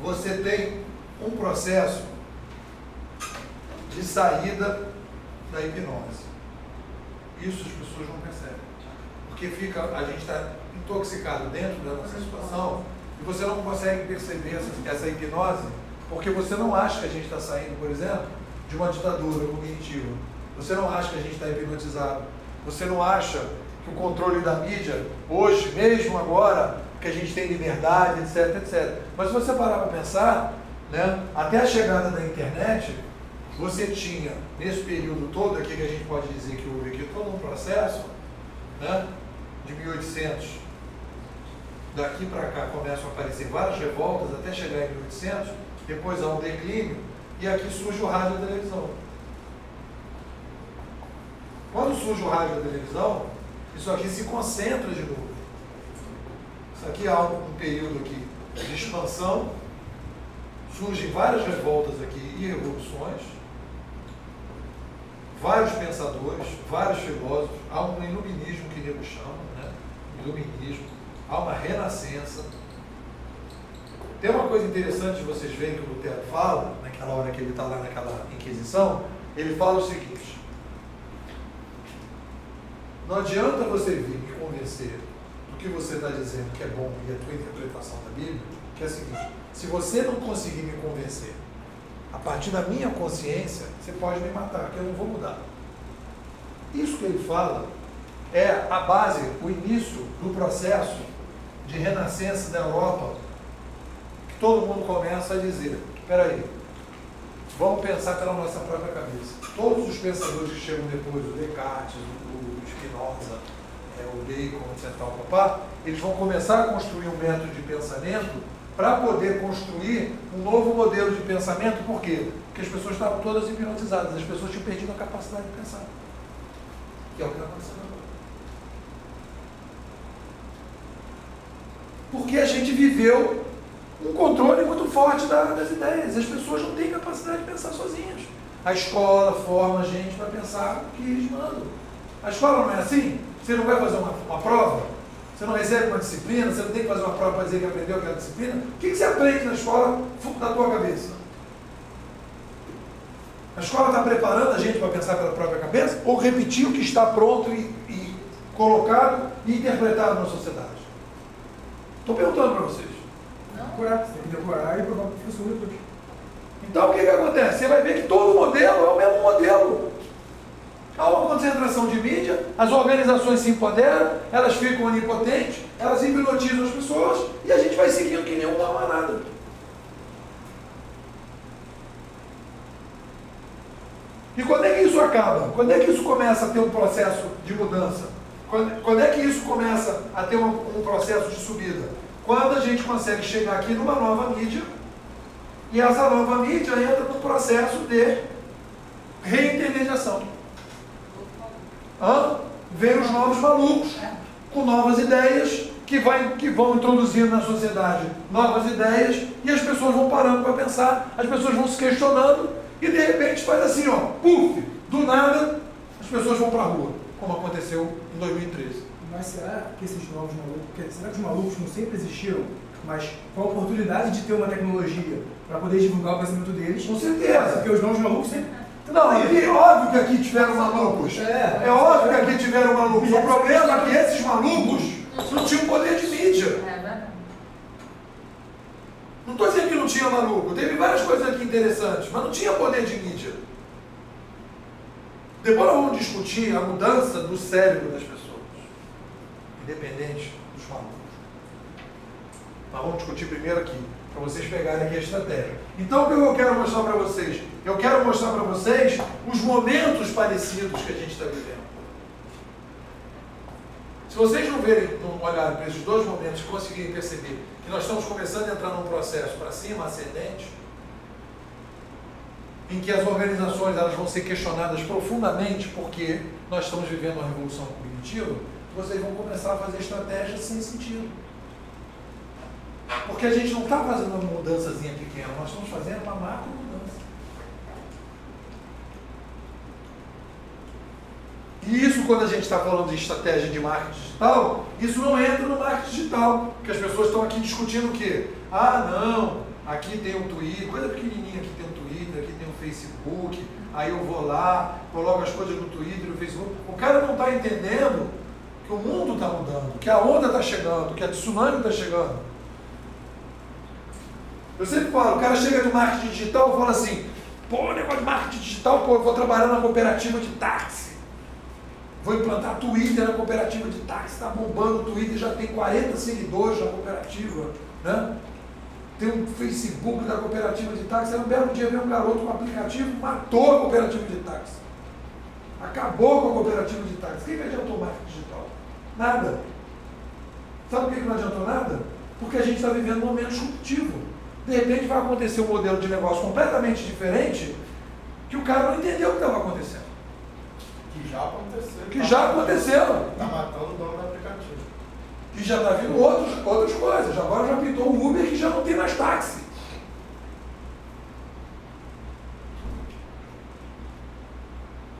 você tem um processo de saída da hipnose. Isso as pessoas não percebem. Porque a gente está intoxicado dentro da nossa situação e você não consegue perceber essa hipnose porque você não acha que a gente está saindo, por exemplo, de uma ditadura cognitiva. Você não acha que a gente está hipnotizado. Você não acha que o controle da mídia, hoje, mesmo agora, que a gente tem liberdade, etc, etc. Mas se você parar para pensar, né, até a chegada da internet, você tinha, nesse período todo aqui, que a gente pode dizer que houve aqui todo um processo, né, de 1800, daqui para cá começam a aparecer várias revoltas, até chegar em 1800, depois há um declínio, e aqui surge o rádio e a televisão. Quando surge o rádio e a televisão, isso aqui se concentra de novo. Isso aqui há um período aqui de expansão, surgem várias revoltas aqui e revoluções, vários pensadores, vários filósofos, há um iluminismo que nego chama, né? Iluminismo, há uma renascença. Tem uma coisa interessante de vocês verem que o Lutero fala, naquela hora que ele está lá naquela Inquisição, ele fala o seguinte: não adianta você vir me convencer do que você está dizendo que é bom e a tua interpretação da Bíblia, que é o seguinte: se você não conseguir me convencer a partir da minha consciência, você pode me matar, que eu não vou mudar. Isso que ele fala é a base, o início do processo de renascença da Europa, que todo mundo começa a dizer: espera aí, vamos pensar pela nossa própria cabeça. Todos os pensadores que chegam depois, o Descartes, o Spinoza, o Bacon, etc., eles vão começar a construir um método de pensamento para poder construir um novo modelo de pensamento. Por quê? Porque as pessoas estavam todas hipnotizadas, as pessoas tinham perdido a capacidade de pensar. Que é o que está acontecendo agora. Porque a gente viveu um controle muito forte das ideias. As pessoas não têm capacidade de pensar sozinhas. A escola forma a gente para pensar o que eles mandam. A escola não é assim? Você não vai fazer uma prova? Você não recebe uma disciplina? Você não tem que fazer uma prova para dizer que aprendeu aquela disciplina? O que você aprende na escola da tua cabeça? A escola está preparando a gente para pensar pela própria cabeça? Ou repetir o que está pronto e colocado e interpretado na sociedade? Estou perguntando para vocês. Decorar, você tem que decorar e provar para o professor depois. Então o que acontece? Você vai ver que todo modelo é o mesmo modelo. Há uma concentração de mídia, as organizações se empoderam, elas ficam onipotentes, elas hipnotizam as pessoas e a gente vai seguindo que nem uma manada. E quando é que isso acaba? Quando é que isso começa a ter um processo de mudança? Quando é que isso começa a ter um processo de subida? Quando a gente consegue chegar aqui numa nova mídia e essa nova mídia entra num processo de reintermediação. Vem os novos malucos com novas ideias que vão introduzindo na sociedade novas ideias e as pessoas vão parando para pensar, as pessoas vão se questionando e de repente faz assim, puf, do nada as pessoas vão para a rua, como aconteceu em 2013. Mas será que esses novos malucos, será que os malucos não sempre existiram, mas com a oportunidade de ter uma tecnologia para poder divulgar o pensamento deles? Com certeza. Porque os novos malucos sempre... Não, é óbvio que aqui tiveram malucos. É óbvio que aqui tiveram malucos. O problema é que esses malucos não tinham poder de mídia. Não estou dizendo que não tinha maluco. Teve várias coisas aqui interessantes, mas não tinha poder de mídia. Depois nós vamos discutir a mudança do cérebro das pessoas, independente dos malucos. Mas vamos discutir primeiro aqui, para vocês pegarem aqui a estratégia. Então, o que eu quero mostrar para vocês? Eu quero mostrar para vocês os momentos parecidos que a gente está vivendo. Se vocês não olharem para esses dois momentos e conseguirem perceber que nós estamos começando a entrar num processo para cima, ascendente, em que as organizações elas vão ser questionadas profundamente porque nós estamos vivendo uma revolução cognitiva, vocês vão começar a fazer estratégias sem sentido. Porque a gente não está fazendo uma mudançazinha pequena, nós estamos fazendo uma macro mudança. E isso, quando a gente está falando de estratégia de marketing digital, isso não entra no marketing digital, porque as pessoas estão aqui discutindo o quê? Não, aqui tem um Twitter, coisa pequenininha, aqui tem um Twitter, aqui tem um Facebook, aí eu vou lá, coloco as coisas no Twitter, no Facebook. O cara não está entendendo que o mundo está mudando, que a onda está chegando, que a tsunami está chegando. Eu sempre falo, o cara chega de marketing digital e fala assim, negócio de marketing digital, eu vou trabalhar na cooperativa de táxi. Vou implantar Twitter na cooperativa de táxi, está bombando o Twitter, já tem 40 seguidores na cooperativa, né? Tem um Facebook da cooperativa de táxi, aí um belo dia veio um garoto com um aplicativo, matou a cooperativa de táxi. Acabou com a cooperativa de táxi. Quem adiantou o marketing digital? Nada. Sabe por que não adiantou nada? Porque a gente está vivendo um momento disruptivo. De repente vai acontecer um modelo de negócio completamente diferente que o cara não entendeu o que estava acontecendo. Que já aconteceu. Está matando o dono do aplicativo. Que já está vindo outras coisas. Agora já pintou o Uber que já não tem mais táxi.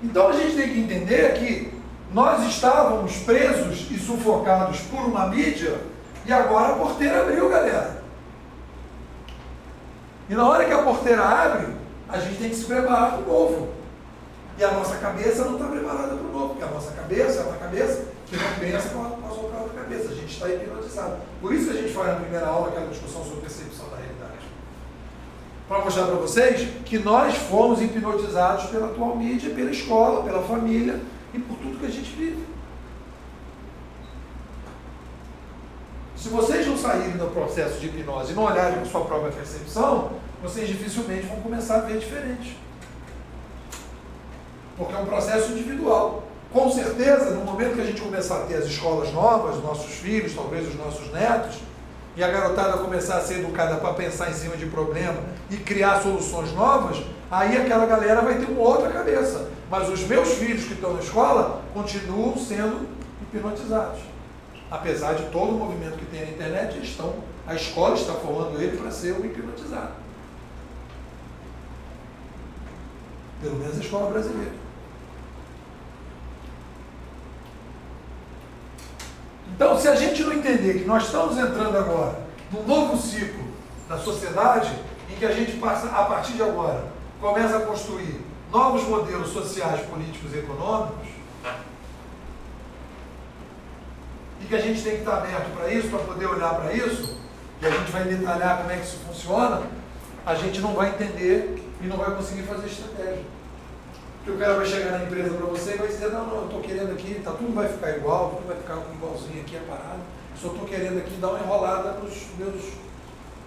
Então a gente tem que entender que nós estávamos presos e sufocados por uma mídia e agora a porteira abriu, galera. E na hora que a porteira abre, a gente tem que se preparar para o novo. E a nossa cabeça não está preparada para o novo, porque a nossa cabeça é uma cabeça que não pensa com a sua própria cabeça. A gente está hipnotizado. Por isso que a gente faz na primeira aula aquela discussão sobre percepção da realidade. Para mostrar para vocês que nós fomos hipnotizados pela atual mídia, pela escola, pela família e por tudo que a gente vive. Se vocês não saírem do processo de hipnose e não olharem para a sua própria percepção, vocês dificilmente vão começar a ver diferente. Porque é um processo individual. Com certeza, no momento que a gente começar a ter as escolas novas, os nossos filhos, talvez os nossos netos, e a garotada começar a ser educada para pensar em cima de problema e criar soluções novas, aí aquela galera vai ter uma outra cabeça. Mas os meus filhos que estão na escola continuam sendo hipnotizados. Apesar de todo o movimento que tem na internet, a escola está formando ele para ser um hipnotizado. Pelo menos a escola brasileira. Então, se a gente não entender que nós estamos entrando agora num novo ciclo da sociedade, em que a gente passa, a partir de agora, começa a construir novos modelos sociais, políticos e econômicos, e que a gente tem que estar aberto para isso, para poder olhar para isso, e a gente vai detalhar como é que isso funciona, a gente não vai entender e não vai conseguir fazer estratégia. Porque o cara vai chegar na empresa para você e vai dizer, não, eu estou querendo aqui, tudo vai ficar igual, tudo vai ficar igualzinho aqui, a parada, só estou querendo aqui dar uma enrolada para os meus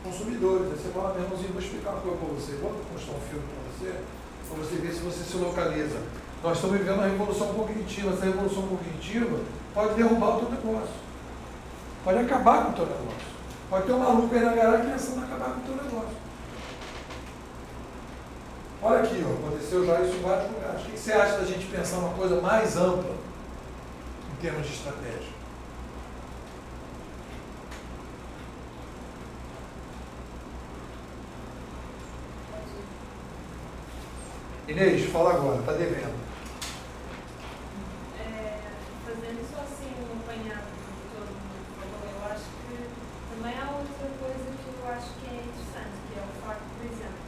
consumidores. Aí você fala, meu irmãozinho, vou explicar uma coisa para você, vou mostrar um filme para você ver se você se localiza. Nós estamos vivendo uma revolução cognitiva, essa revolução cognitiva pode derrubar o teu negócio, pode acabar com o teu negócio. Pode ter um maluco aí na garagem pensando em acabar com o teu negócio. Olha aqui, ó, aconteceu já isso em vários lugares. O que você acha da gente pensar uma coisa mais ampla em termos de estratégia? Inês, fala agora, está devendo. Fazendo só assim um apanhado de todo mundo falou, eu acho que também há outra coisa que eu acho que é interessante, que é o facto, por exemplo,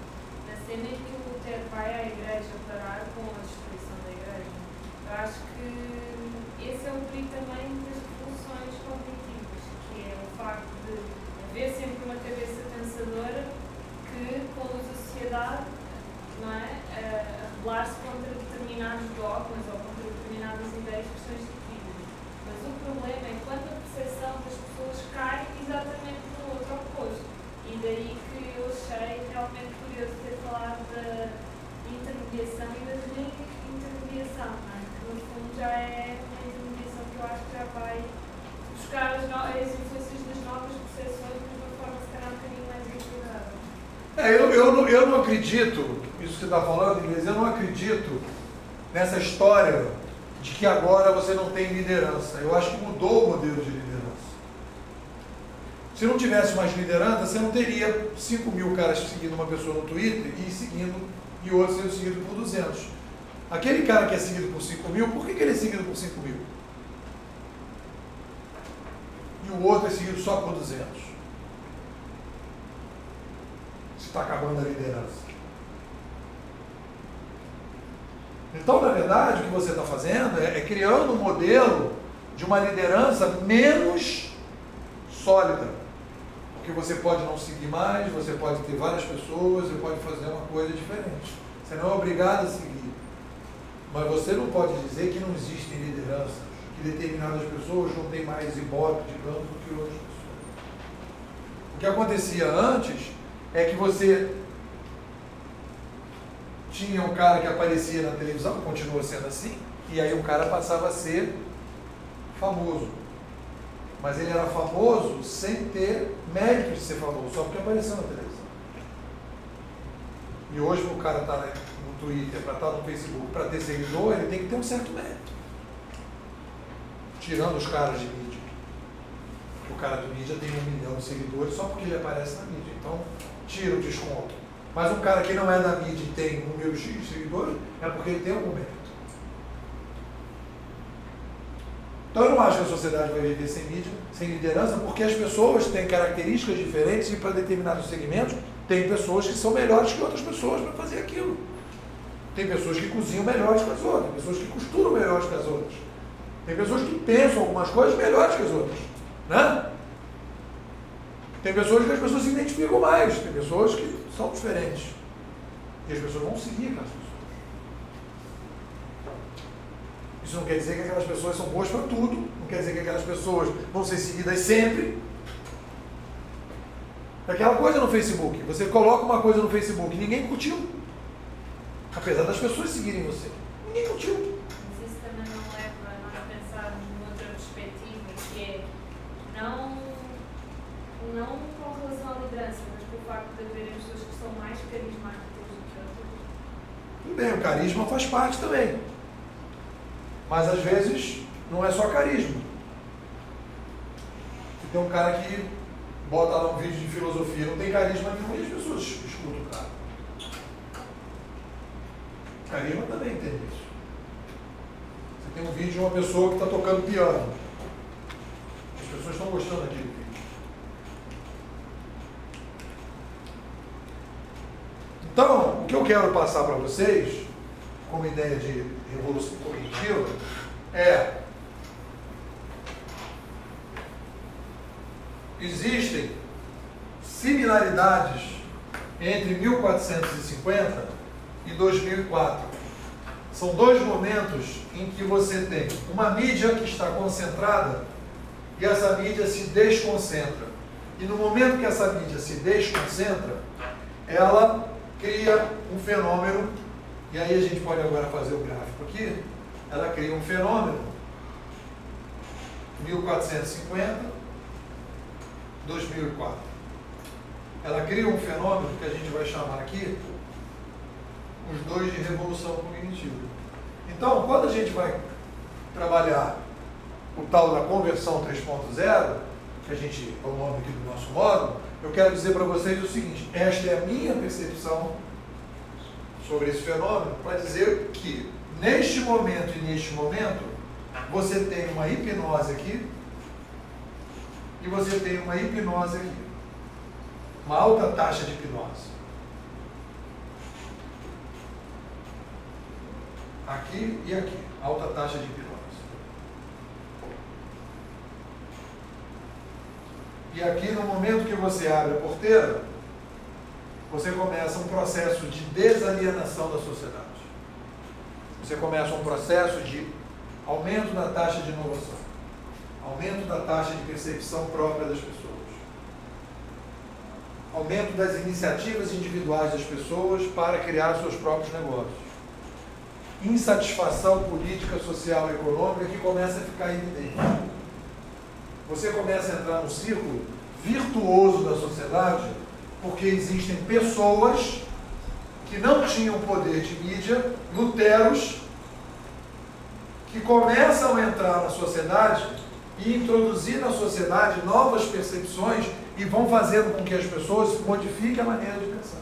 na cena em que o Lutero vai à igreja parar com a destruição da igreja, eu acho que esse é o perigo também das revoluções cognitivas, que é o facto de haver sempre uma cabeça pensadora que conduz a sociedade, não é, a rebelar-se contra determinados dogmas ou contra determinadas ideias que são instituídas. Mas o problema é quando a percepção das pessoas cai exatamente no outro oposto. E daí que eu achei realmente curioso ter falado da intermediação e da desintermediação, não é? Que no fundo já é uma intermediação que eu acho que já vai buscar as influências das novas percepções de uma forma se calhar um bocadinho mais equilibrada. Eu não acredito, isso que você está falando, Inês, eu não acredito nessa história de que agora você não tem liderança. Eu acho que mudou o modelo de liderança. Se não tivesse mais liderança, você não teria 5 mil caras seguindo uma pessoa no Twitter e outro sendo seguido por 200. Aquele cara que é seguido por 5 mil, por que ele é seguido por 5 mil? E o outro é seguido só por 200. Está acabando a liderança. Então, na verdade, o que você está fazendo é criando um modelo de uma liderança menos sólida. Porque você pode não seguir mais, você pode ter várias pessoas, você pode fazer uma coisa diferente. Você não é obrigado a seguir. Mas você não pode dizer que não existem lideranças, que determinadas pessoas não têm mais ibope, digamos, do que outras pessoas. O que acontecia antes é que você tinha um cara que aparecia na televisão, continua sendo assim, e aí o cara passava a ser famoso. Mas ele era famoso sem ter mérito de ser famoso, só porque apareceu na televisão. E hoje o cara está no Twitter, para estar no Facebook, para ter seguidor, ele tem que ter um certo mérito. Tirando os caras de mídia. O cara de mídia tem 1 milhão de seguidores só porque ele aparece na mídia. Então, tira o desconto. Mas um cara que não é da mídia e tem 1 número X de seguidores, é porque ele tem algum mérito. Então eu não acho que a sociedade vai viver sem mídia, sem liderança, porque as pessoas têm características diferentes e para determinados segmentos tem pessoas que são melhores que outras pessoas para fazer aquilo. Tem pessoas que cozinham melhores que as outras, tem pessoas que costuram melhores que as outras. Tem pessoas que pensam algumas coisas melhores que as outras. Né? Tem pessoas que as pessoas se identificam mais, tem pessoas que são diferentes. E as pessoas vão seguir aquelas pessoas. Isso não quer dizer que aquelas pessoas são boas para tudo, não quer dizer que aquelas pessoas vão ser seguidas sempre. Aquela coisa no Facebook, você coloca uma coisa no Facebook, ninguém curtiu. Apesar das pessoas seguirem você. Ninguém curtiu. Mas isso também não leva a nós pensar numa outra perspectiva, que é não com relação à liderança, mas com o facto de haverem pessoas que são mais carismáticas do que outras. Tudo bem, o carisma faz parte também. Mas às vezes não é só carisma. Se tem um cara que bota lá um vídeo de filosofia, não tem carisma nenhum, e as pessoas escutam o cara. Carisma também tem isso. Você tem um vídeo de uma pessoa que está tocando piano. As pessoas estão gostando daquele vídeo. Então, o que eu quero passar para vocês, como ideia de revolução cognitiva, é: existem similaridades entre 1450 e 2004. São dois momentos em que você tem uma mídia que está concentrada e essa mídia se desconcentra. E no momento que essa mídia se desconcentra, ela cria um fenômeno, e aí a gente pode agora fazer o gráfico aqui. Ela cria um fenômeno, 1450, 2004. Ela cria um fenômeno que a gente vai chamar aqui os dois de revolução cognitiva. Então, quando a gente vai trabalhar o tal da conversão 3.0, que a gente é o nome aqui do nosso módulo, eu quero dizer para vocês o seguinte: esta é a minha percepção sobre esse fenômeno, para dizer que neste momento e neste momento você tem uma hipnose aqui e você tem uma hipnose aqui, uma alta taxa de hipnose. Aqui e aqui, alta taxa de hipnose. E aqui, no momento que você abre a porteira, você começa um processo de desalienação da sociedade. Você começa um processo de aumento da taxa de inovação, aumento da taxa de percepção própria das pessoas, aumento das iniciativas individuais das pessoas para criar seus próprios negócios, insatisfação política, social e econômica que começa a ficar evidente. Você começa a entrar num círculo virtuoso da sociedade, porque existem pessoas que não tinham poder de mídia, luteros, que começam a entrar na sociedade e introduzir na sociedade novas percepções e vão fazendo com que as pessoas modifiquem a maneira de pensar.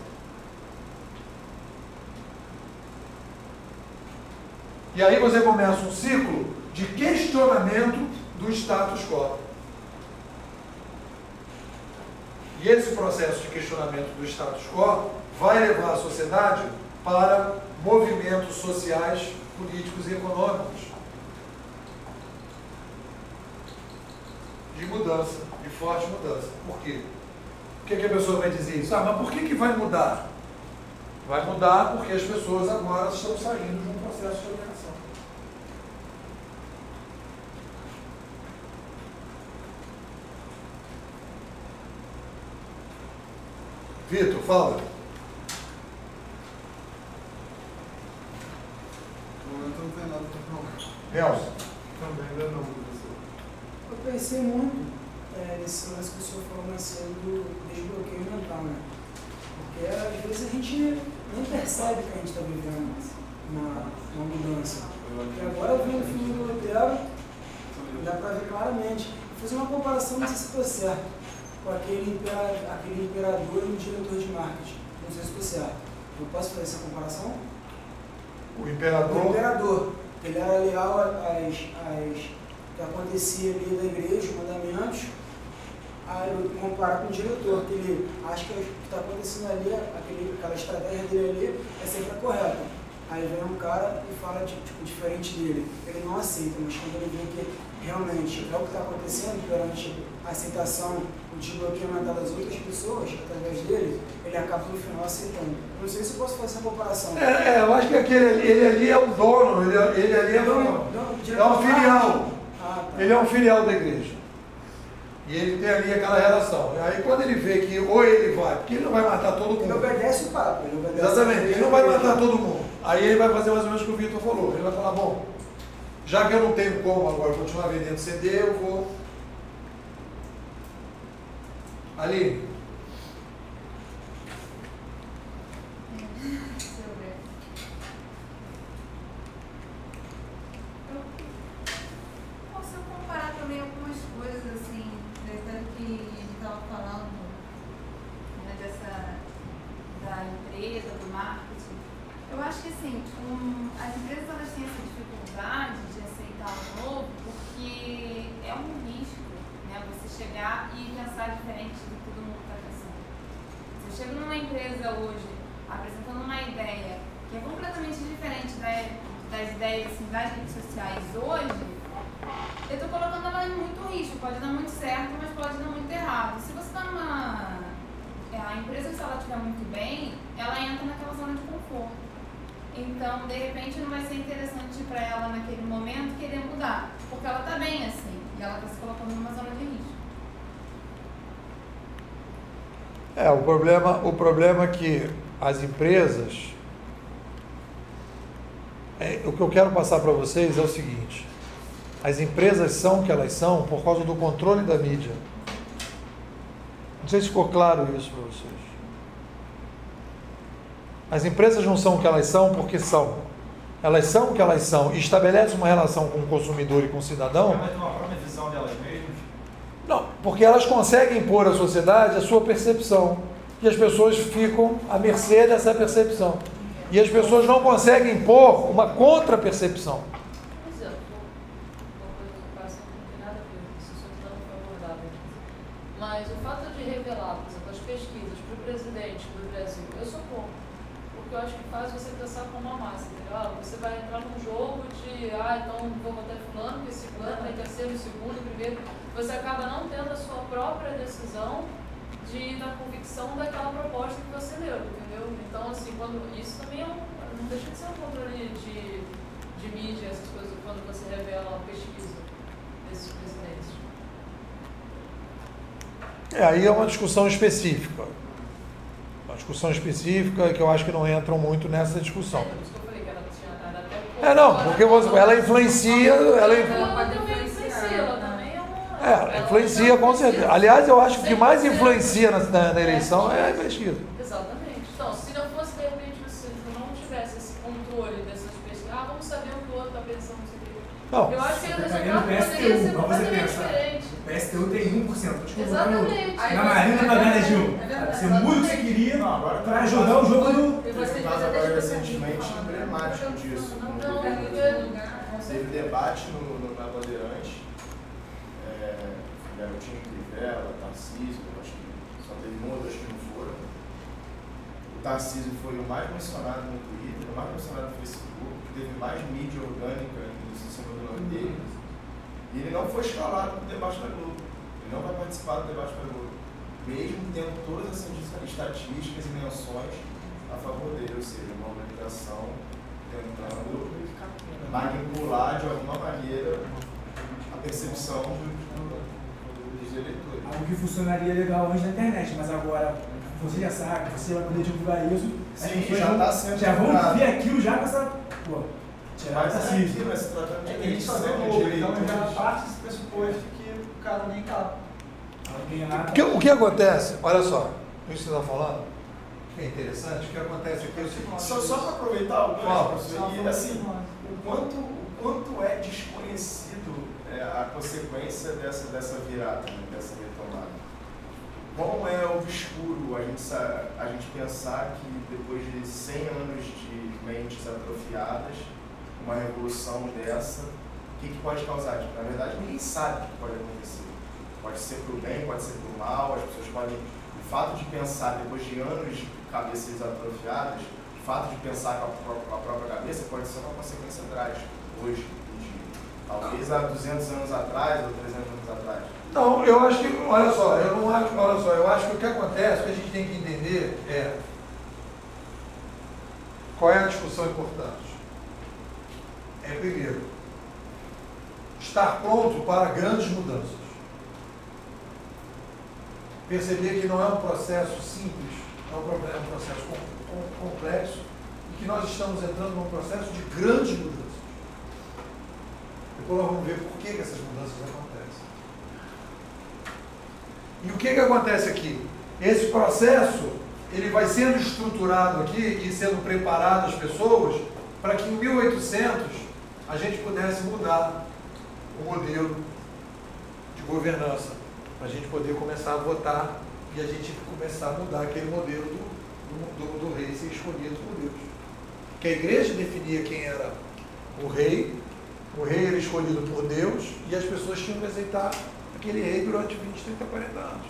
E aí você começa um ciclo de questionamento do status quo. E esse processo de questionamento do status quo vai levar a sociedade para movimentos sociais, políticos e econômicos de mudança, de forte mudança. Por quê? Por que a pessoa vai dizer isso? Mas por que vai mudar? Vai mudar porque as pessoas agora estão saindo de um processo de alienação. Vitor, fala. Eu não tenho nada para falar. Nelson. Também ainda não, professor. Eu pensei muito nesse lance que o senhor falou mais cedo do desbloqueio mental, né? Porque às vezes a gente nem percebe que a gente está vivendo uma mudança. E agora vendo o filme do Lutero, dá para ver claramente. Vou fazer uma comparação, não sei se estou certo, com aquele imperador e um diretor de marketing. Não sei se estou certo. Eu posso fazer essa comparação? O imperador? O imperador. Ele era leal às que acontecia ali da igreja, os mandamentos. Aí eu comparo com o diretor, que ele acha que o que está acontecendo ali, aquela estratégia dele ali, é sempre a correta. Aí vem um cara e fala tipo, diferente dele. Ele não aceita, mas quando ele vê que realmente é o que está acontecendo, perante a aceitação, o desbloqueamento das outras pessoas, através dele, ele acaba no final aceitando. Não sei se eu posso fazer essa comparação. Eu acho que ele ali é o dono, ele ali é um filial. Ele é um filial da igreja. E ele tem ali aquela relação. E aí quando ele vê que ou ele vai, porque ele não vai matar todo mundo. Ele obedece o papo. Ele obedece. Exatamente, ele não vai matar todo mundo. Aí ele vai fazer mais ou menos o que o Vitor falou. Ele vai falar, bom, já que eu não tenho como agora continuar vendendo CD, eu vou... Ali. As empresas elas têm essa dificuldade de aceitar o novo porque é um risco, né? Você chegar e pensar diferente do que todo mundo está pensando. Você chega numa empresa hoje apresentando uma ideia que é completamente diferente das ideias assim, das redes sociais hoje, eu estou colocando ela em muito risco. Pode dar muito certo, mas pode dar muito errado. Se você está numa... A empresa, se ela estiver muito bem, ela entra naquela zona de conforto. Então, de repente, não vai ser interessante para ela, naquele momento, querer mudar. Porque ela está bem assim. E ela está se colocando numa zona de risco. O problema é que as empresas... o que eu quero passar para vocês é o seguinte. As empresas são o que elas são por causa do controle da mídia. Não sei se ficou claro isso para vocês. As empresas não são o que elas são porque são. Elas são o que elas são e estabelecem uma relação com o consumidor e com o cidadão. Elas têm uma própria visão delas mesmas? Não, porque elas conseguem impor à sociedade a sua percepção. E as pessoas ficam à mercê dessa percepção. E as pessoas não conseguem impor uma contra-percepção. Por exemplo, uma coisa que passa não tem nada a ver com isso, isso não foi abordado aqui. Mas o fato de revelar, por exemplo, as pesquisas para o presidente do Brasil, eu sou contra. Porque eu acho que faz você pensar como uma massa, entendeu? Você vai entrar num jogo de, então vou votar fulano, porque esse fulano vai terceiro, segundo, primeiro. Você acaba não tendo a sua própria decisão da convicção daquela proposta que você leu, entendeu? Então, assim, isso também não deixa de ser um controle de mídia, essas coisas, quando você revela a pesquisa desses presidentes. Aí é uma discussão específica. Uma discussão específica que eu acho que não entram muito nessa discussão. É por isso que eu falei que ela tinha até porque ela influencia. Ela influencia com certeza. Aliás, eu acho que o que mais influencia na eleição é a pesquisa. Exatamente. Então, se não fosse, de repente, você não tivesse esse controle dessas pesquisas, vamos saber o que o outro está pensando. Não. Eu acho que o resultado poderia ser completamente diferente. O PSTU tem 1%. Exatamente. Na Marina Pagana Gil. Você muda o que você queria para ajudar o jogo do... Mas agora recentemente emblemático disso. Teve debate na Bandeirante. Garotinho Crivella, Tarcísio, acho que só teve um ou dois que não foram. O Tarcísio foi o mais mencionado no Twitter, o mais mencionado no Facebook, que teve mais mídia orgânica em cima do nome dele. E ele não foi escalado para o debate da Globo. Ele não vai participar do debate da Globo. Mesmo tendo todas essas estatísticas e menções a favor dele, ou seja, uma organização tentando manipular de alguma maneira a percepção dos eleitores. Algo que funcionaria legal hoje na internet, mas agora você já sabe, você vai poder divulgar isso. Sim, já está sendo já vão ver aquilo já com essa. Mas aqui vai se tratando de eleição de então já parte desse pressuposto que o cara nem está. O que acontece? Olha só, o que você está falando, que é interessante, o que acontece aqui é o seguinte. Só para aproveitar o gancho, e assim, o quanto é desconhecido a consequência dessa virada, dessa retomada. Quão é obscuro a gente pensar que depois de 100 anos de mentes atrofiadas, uma revolução dessa, o que pode causar? Na verdade, ninguém sabe o que pode acontecer. Pode ser para o bem, pode ser para o mal, as pessoas podem... O fato de pensar, depois de anos de cabeças atrofiadas, o fato de pensar com a própria cabeça pode ser uma consequência trágica hoje em dia. Talvez há 200 anos atrás ou 300 anos atrás. Não, eu acho que, eu acho que o que acontece, o que a gente tem que entender é qual é a discussão importante. Primeiro, estar pronto para grandes mudanças. perceber que não é um processo simples, é um processo complexo e que nós estamos entrando num processo de grandes mudanças. Depois nós vamos ver por que essas mudanças acontecem. E o que acontece aqui? Esse processo, ele vai sendo estruturado aqui e sendo preparado as pessoas para que em 1800 a gente pudesse mudar o modelo de governança, para a gente poder começar a votar e a gente começar a mudar aquele modelo do rei ser escolhido por Deus. Que a igreja definia quem era o rei era escolhido por Deus e as pessoas tinham que aceitar aquele rei durante 20, 30, 40 anos.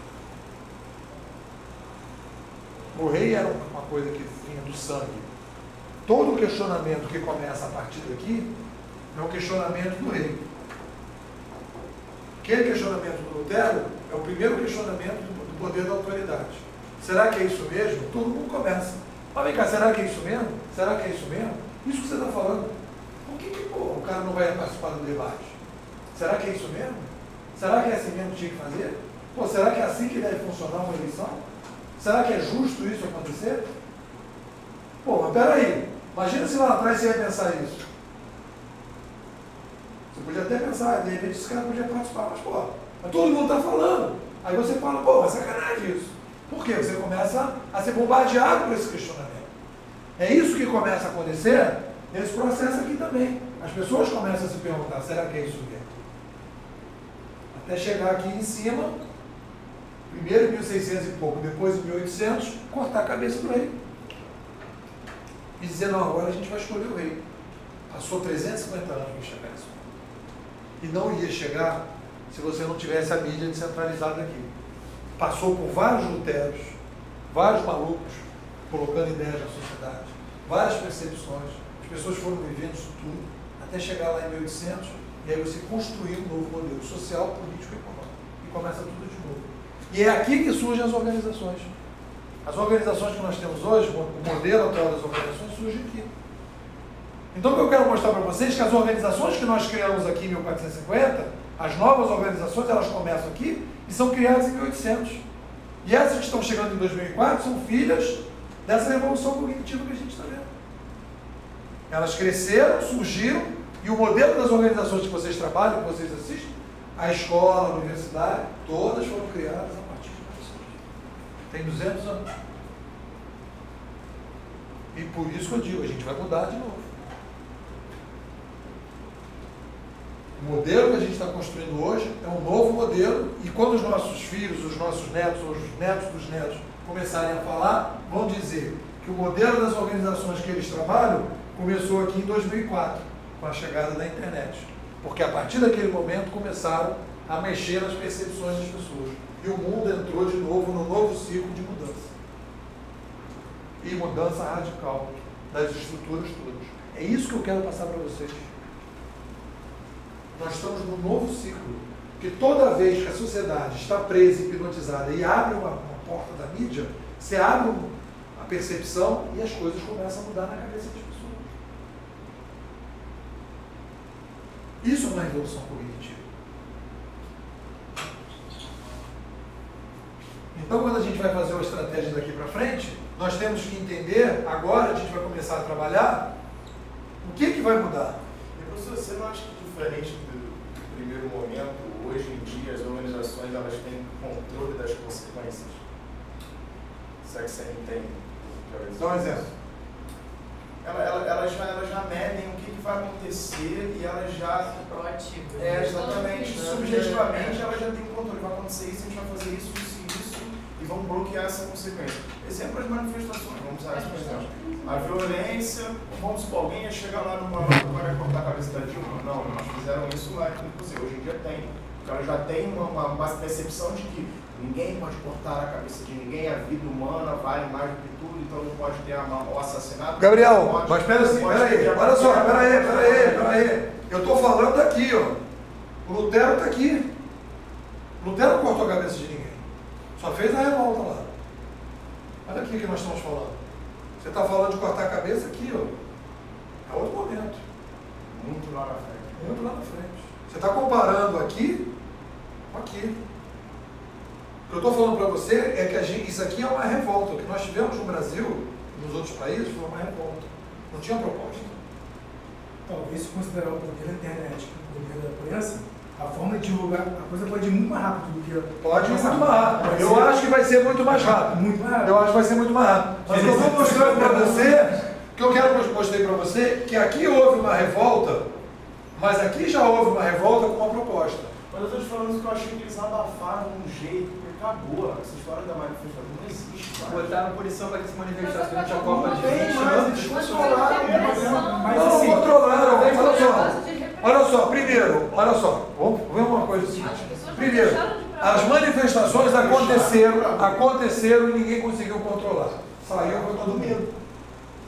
O rei era uma coisa que vinha do sangue. Todo questionamento que começa a partir daqui é um questionamento do rei. Aquele questionamento do Lutero é o primeiro questionamento do poder da autoridade. Será que é isso mesmo? Todo mundo começa. Mas vem cá, será que é isso mesmo? Será que é isso mesmo? Isso que você está falando. Por que o cara não vai participar do debate? Será que é isso mesmo? Será que é assim mesmo que tinha que fazer? Pô, será que é assim que deve funcionar uma eleição? Será que é justo isso acontecer? Pô, mas peraí. Imagina se lá atrás você ia pensar isso. Você podia até pensar, de repente esse cara podia participar, mas todo mundo está falando. Aí você fala, pô, mas sacanagem isso. Por quê? Você começa a ser bombardeado por esse questionamento. É isso que começa a acontecer nesse processo aqui também. As pessoas começam a se perguntar, será que é isso mesmo? Até chegar aqui em cima, primeiro em 1600 e pouco, depois em 1800, cortar a cabeça do rei. E dizer, não, agora a gente vai escolher o rei. Passou 350 anos para chegar nisso. E não ia chegar se você não tivesse a mídia descentralizada aqui. Passou por vários Luteros, vários malucos, colocando ideias na sociedade, várias percepções. As pessoas foram vivendo isso tudo, até chegar lá em 1800, e aí você construir um novo modelo social, político e econômico. E começa tudo de novo. E é aqui que surgem as organizações. As organizações que nós temos hoje, o modelo atual das organizações surge aqui. Então o que eu quero mostrar para vocês é que as organizações que nós criamos aqui em 1450, as novas organizações, elas começam aqui e são criadas em 1800. E essas que estão chegando em 2004 são filhas dessa revolução cognitiva que a gente está vendo. Elas cresceram, surgiram, e o modelo das organizações que vocês trabalham, que vocês assistem, a escola, a universidade, todas foram criadas a partir de 1900. Tem 200 anos. E por isso que eu digo, a gente vai mudar de novo. O modelo que a gente está construindo hoje é um novo modelo, e quando os nossos filhos, os nossos netos, ou os netos dos netos começarem a falar, vão dizer que o modelo das organizações que eles trabalham começou aqui em 2004, com a chegada da internet. Porque a partir daquele momento começaram a mexer nas percepções das pessoas. E o mundo entrou de novo no novo ciclo de mudança. E mudança radical das estruturas todas. É isso que eu quero passar para vocês. Nós estamos num novo ciclo, que toda vez que a sociedade está presa, hipnotizada e abre uma porta da mídia, você abre a percepção e as coisas começam a mudar na cabeça das pessoas. Isso é uma revolução cognitiva. Então, quando a gente vai fazer uma estratégia daqui para frente, nós temos que entender, agora a gente vai começar a trabalhar, o que vai mudar. E, professor, você não acha que diferente do primeiro momento, hoje em dia as organizações elas têm controle das consequências? Será que você entende? Dá um exemplo. Elas já medem o que vai acontecer e elas já... Proativas. Exatamente. Subjetivamente elas já têm controle. Vai acontecer isso, a gente vai fazer isso e vamos bloquear essa consequência. Exemplo, as manifestações, vamos usar isso por exemplo. A violência, vamos supor, alguém ia chegar lá numa hora e cortar a cabeça da Dilma? Não, nós fizeram isso lá, inclusive, hoje em dia tem. O cara já tem uma percepção de que ninguém pode cortar a cabeça de ninguém, a vida humana vale mais do que tudo, então não pode ter o assassinato. Gabriel, pode, mas espera assim, peraí, olha só, peraí. Eu estou falando aqui, ó. O Lutero está aqui. O Lutero não cortou a cabeça de ninguém. Só fez a revolta lá. Olha aqui o que nós estamos falando. Você está falando de cortar a cabeça aqui, ó. É outro momento. Muito lá na frente. Muito lá na frente. Você está comparando aqui com aqui. que eu estou falando para você é que isso aqui é uma revolta. O que nós tivemos no Brasil, nos outros países, foi uma revolta. Não tinha proposta. Talvez, se considerar o poder da internet o poder da imprensa, a forma de divulgar a coisa pode ir muito mais rápido do que... Pode ir muito mais rápido. Eu acho que vai ser muito mais rápido. Muito mais rápido. Eu acho que vai ser muito mais rápido. Mas eu vou mostrar para você, que eu quero mostrar para você, que aqui houve uma revolta, mas aqui já houve uma revolta com uma proposta. Mas eu estou te falando que eu achei que eles abafaram de um jeito, porque acabou. Essa história da manifestação não existe mais. Botaram punição para que se manifestasse durante a Copa de 20 anos. Não controlaram. Olha só, primeiro, olha só, vamos ver uma coisa assim. Primeiro, as manifestações aconteceram e ninguém conseguiu controlar. Saiu para todo mundo.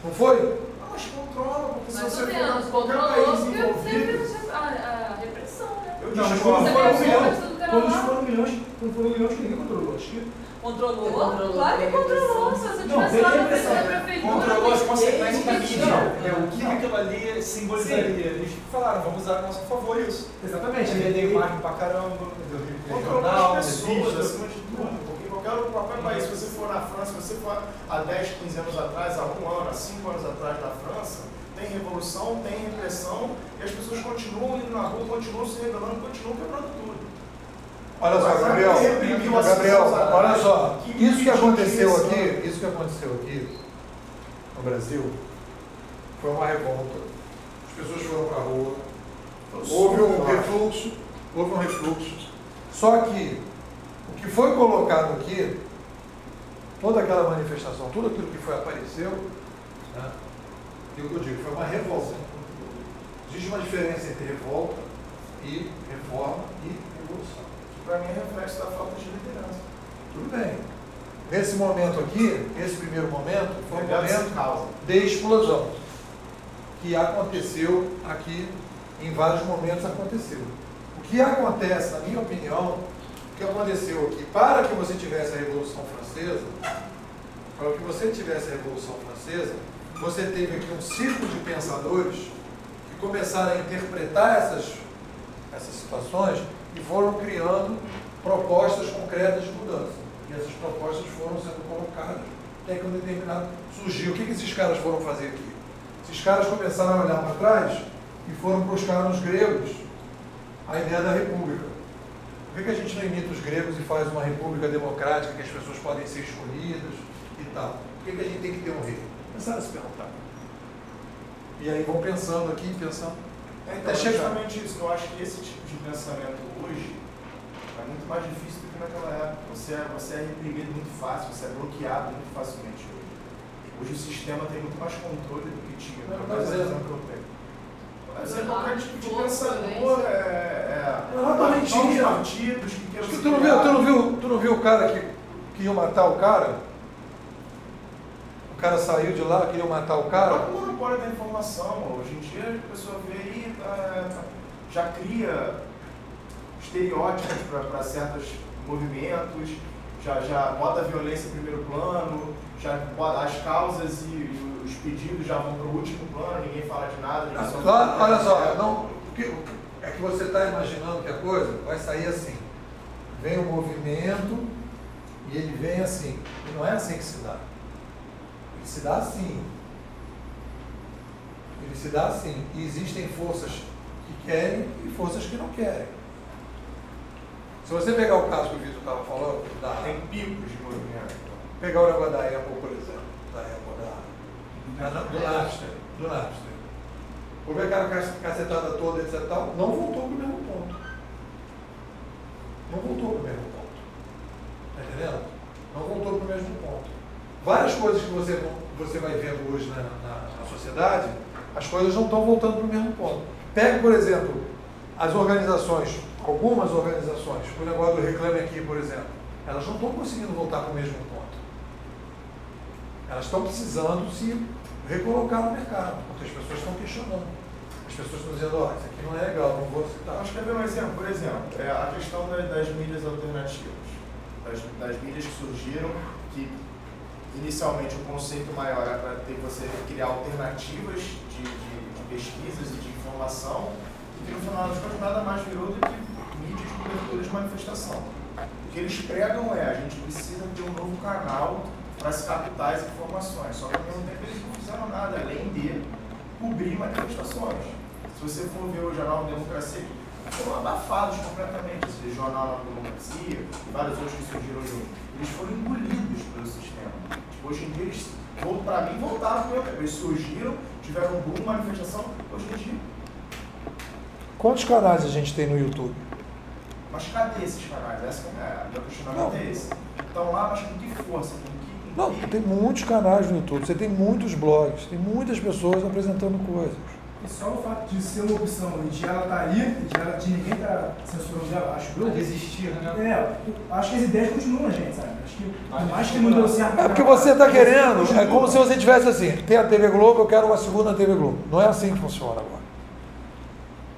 Não foi? Mas controla, porque se você for qualquer país envolvido... A repressão, né? Não, quando foram milhões que ninguém controlou. Acho que... Controlou? Claro que controlou. Se você tivesse lá na frente da prefeitura... Controlou as consequências da mídia. O que aquilo ali simbolizaria? Eles falaram, vamos usar a nosso favor isso. Exatamente. Vendeu imagem pra caramba, controlou as pessoas, acima de tudo. Porque qualquer país, se você for na França, se você for há 10, 15 anos atrás, há 1 ano, há 5 anos atrás na França, tem revolução, tem repressão, e as pessoas continuam indo na rua, continuam se rebelando, continuam quebrando tudo. Olha só, Gabriel, olha só, isso que aconteceu aqui no Brasil foi uma revolta. As pessoas foram para a rua, houve um refluxo. Só que o que foi colocado aqui, toda aquela manifestação, tudo aquilo que apareceu, né, eu digo, foi uma revolta. Existe uma diferença entre revolta e reforma e revolução. Para mim é reflexo da falta de liderança. Tudo bem. Nesse momento aqui, esse primeiro momento, foi um momento de explosão. Que aconteceu aqui, em vários momentos aconteceu. O que acontece, na minha opinião, o que aconteceu aqui, para que você tivesse a Revolução Francesa, você teve aqui um círculo de pensadores que começaram a interpretar essas situações e foram criando propostas concretas de mudança. E essas propostas foram sendo colocadas até que um determinado surgiu. O que esses caras foram fazer aqui? Esses caras começaram a olhar para trás e foram buscar nos gregos a ideia da república. Por que a gente não imita os gregos e faz uma república democrática que as pessoas podem ser escolhidas e tal? Por que a gente tem que ter um rei? Começaram a se perguntar. E aí vão pensando aqui, pensando. Então, é justamente isso. Eu acho que esse tipo de pensamento hoje é muito mais difícil do que naquela época. Você é reprimido muito fácil, você é bloqueado muito facilmente hoje. Hoje o sistema tem muito mais controle do que tinha. Mas é exemplo que eu tenho. Mas é qualquer tipo de pensador, partidos que queiram... Tu não viu o cara que ia matar o cara? O cara saiu de lá, queria matar o cara? É o monopólio da informação. Hoje em dia a pessoa vê aí, já cria estereótipos para certos movimentos, já bota a violência em primeiro plano, já bota as causas e os pedidos já vão para o último plano, ninguém fala de nada. Olha só, é que você está imaginando que a coisa vai sair assim. Vem um movimento e ele vem assim. E não é assim que se dá. Ele se dá assim. Ele se dá assim. E existem forças que querem e forças que não querem. Se você pegar o caso que o Vitor estava falando, tem picos de movimento. Pegar o negócio da Apple, por exemplo, do Napster. Houve aquela cacetada toda, etc. Tal, não voltou para o mesmo ponto. Não voltou para o mesmo ponto. Está entendendo? Não voltou para o mesmo ponto. Várias coisas que você vai vendo hoje na sociedade, as coisas não estão voltando para o mesmo ponto. Pega, por exemplo, as organizações, algumas organizações, o negócio do Reclame Aqui, por exemplo, elas não estão conseguindo voltar para o mesmo ponto. Elas estão precisando se recolocar no mercado, porque as pessoas estão questionando. As pessoas estão dizendo, isso aqui não é legal, não vou aceitar. Acho que é um exemplo, por exemplo, a questão das mídias alternativas, das mídias que surgiram, que inicialmente o conceito maior era para você criar alternativas de pesquisas e de informação, e que no final das contas nada mais virou do que mídias de cobertura de manifestação. O que eles pregam é, a gente precisa ter um novo canal para se captar as informações, só que ao mesmo tempo eles não fizeram nada, além de cobrir manifestações. Se você for ver o Jornal da Democracia, foram abafados completamente, esse Jornal da Democracia e vários outros que surgiram juntos. Eles foram engolidos pelo sistema. Tipo, hoje em dia, eles, para mim, voltaram para o meu tempo. Eles surgiram, tiveram um boom, manifestação, hoje em dia. Quantos canais a gente tem no YouTube? Mas cadê esses canais? Essa é meu questionamento é esse. Estão lá, mas com que força? Não, tem muitos canais no YouTube, você tem muitos blogs, tem muitas pessoas apresentando coisas. E só o fato de ser uma opção e de ela estar ali, de ninguém estar censurando ela, acho eu. Desistir, né? Acho que as ideias continuam, gente, sabe? Acho que por mais que não deu certo. É porque você está querendo, é como se você tivesse assim, tem a TV Globo, eu quero uma segunda TV Globo. Não é assim que funciona agora.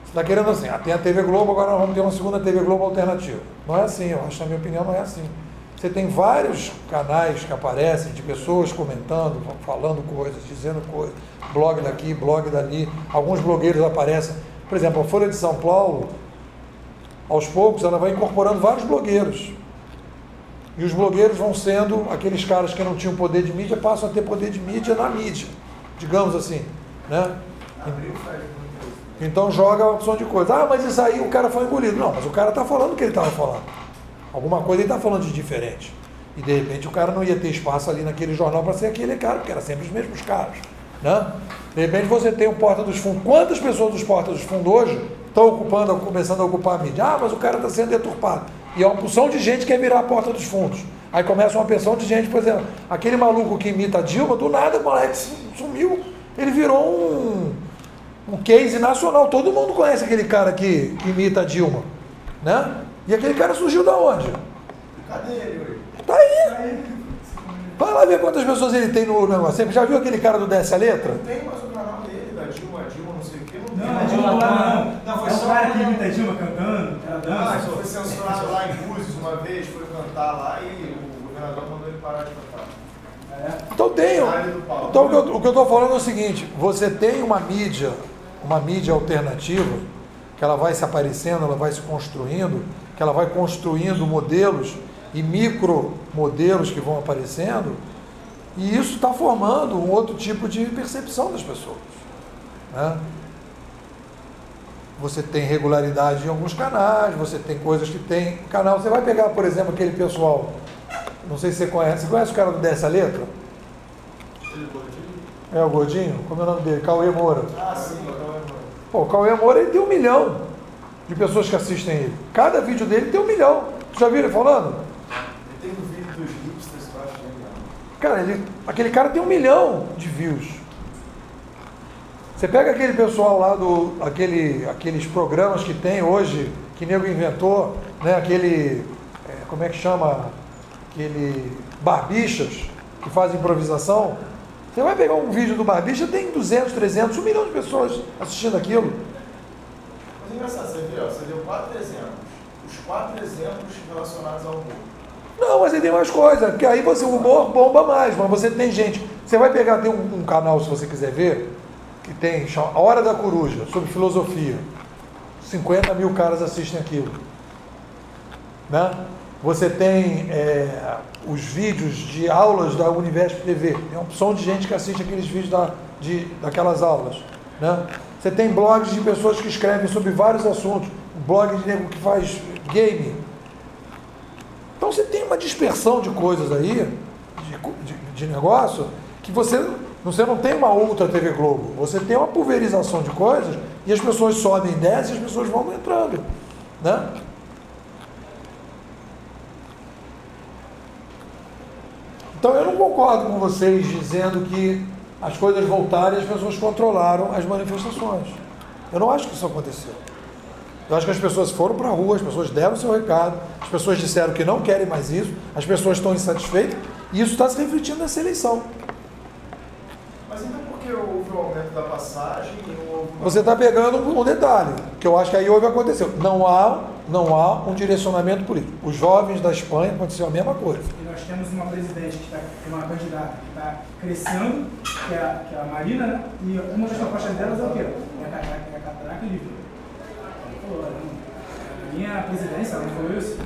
Você está querendo assim, tem a TV Globo, agora nós vamos ter uma segunda TV Globo alternativa. Não é assim, eu acho, na minha opinião, não é assim. Você tem vários canais que aparecem de pessoas comentando, falando coisas, dizendo coisas, blog daqui, blog dali, alguns blogueiros aparecem. Por exemplo, a Folha de São Paulo, aos poucos, ela vai incorporando vários blogueiros. E os blogueiros vão sendo aqueles caras que não tinham poder de mídia, passam a ter poder de mídia na mídia, digamos assim, né? Então joga uma opção de coisa. Ah, mas isso aí o cara foi engolido. Não, mas o cara está falando o que ele estava falando. Alguma coisa ele está falando de diferente. E de repente o cara não ia ter espaço ali naquele jornal para ser aquele cara, porque era sempre os mesmos caras. Né? De repente você tem o Porta dos Fundos. Quantas pessoas dos Porta dos Fundos hoje estão começando a ocupar a mídia? Ah, mas o cara está sendo deturpado. E é uma porção de gente que quer virar a Porta dos Fundos. Aí começa uma porção de gente, por exemplo, aquele maluco que imita a Dilma, do nada o moleque sumiu. Ele virou um case nacional. Todo mundo conhece aquele cara que imita a Dilma. Né? E aquele cara surgiu da onde? Cadê ele hoje? Tá aí. Vai lá ver quantas pessoas ele tem no negócio. Você já viu aquele cara do Desce a Letra? Não tem mais o canal dele, da Dilma, não sei o que. Não, Dilma não foi só o cara que imita a Dilma cantando, ela dança. Só foi censurado lá em Búzios uma vez, foi cantar lá e o governador mandou ele parar de cantar. Então tem. Então o que eu estou falando é o seguinte, você tem uma mídia alternativa, que ela vai se aparecendo, ela vai se construindo, que ela vai construindo modelos e micromodelos que vão aparecendo, e isso está formando um outro tipo de percepção das pessoas. Né? Você tem regularidade em alguns canais, você tem coisas que tem canal. Você vai pegar, por exemplo, aquele pessoal, não sei se você conhece o cara do Desce a Letra? É o Gordinho? Como é o nome dele? Cauê Moura. Ah, sim, o Cauê Moura. Pô, o Cauê Moura, ele tem 1 milhão de pessoas que assistem ele. Cada vídeo dele tem 1 milhão. Tu já viu ele falando? Tem um vídeo dos hipsters que eu acho legal. Cara, aquele cara tem 1 milhão de views. Você pega aquele pessoal lá aqueles programas que tem hoje, que nego inventou, né? Como é que chama? Aquele Barbichas, que faz improvisação. Você vai pegar um vídeo do Barbicha, tem 200, 300, 1 milhão de pessoas assistindo aquilo. Mas é engraçado, você deu 4 exemplos. Os 4 exemplos relacionados ao humor. Não, mas aí tem mais coisa, porque aí o humor bomba mais, mas você tem gente. Você vai pegar, tem um canal, se você quiser ver, que tem, chama A Hora da Coruja, sobre filosofia. 50 mil caras assistem aquilo. Né? Você tem os vídeos de aulas da Univesp TV. Tem uma opção de gente que assiste aqueles vídeos daquelas aulas. Né? Você tem blogs de pessoas que escrevem sobre vários assuntos. Blog de nego que faz game. Então você tem uma dispersão de coisas aí, de negócio, que você não tem uma outra TV Globo. Você tem uma pulverização de coisas e as pessoas sobem e descem e as pessoas vão entrando. Né? Então eu não concordo com vocês dizendo que as coisas voltaram e as pessoas controlaram as manifestações. Eu não acho que isso aconteceu. Eu acho que as pessoas foram para a rua, as pessoas deram o seu recado, as pessoas disseram que não querem mais isso, as pessoas estão insatisfeitas e isso está se refletindo nessa eleição. Mas então por que houve o aumento da passagem e não houve... Você está pegando um detalhe, que eu acho que aí aconteceu. Não há um direcionamento político. Os jovens da Espanha aconteceu a mesma coisa. E nós temos uma presidente que está, uma candidata que está crescendo, que é a Marina, né? E uma das propostas delas é o quê? É a catraca livre. Ela falou, a minha presidência, ela falou isso,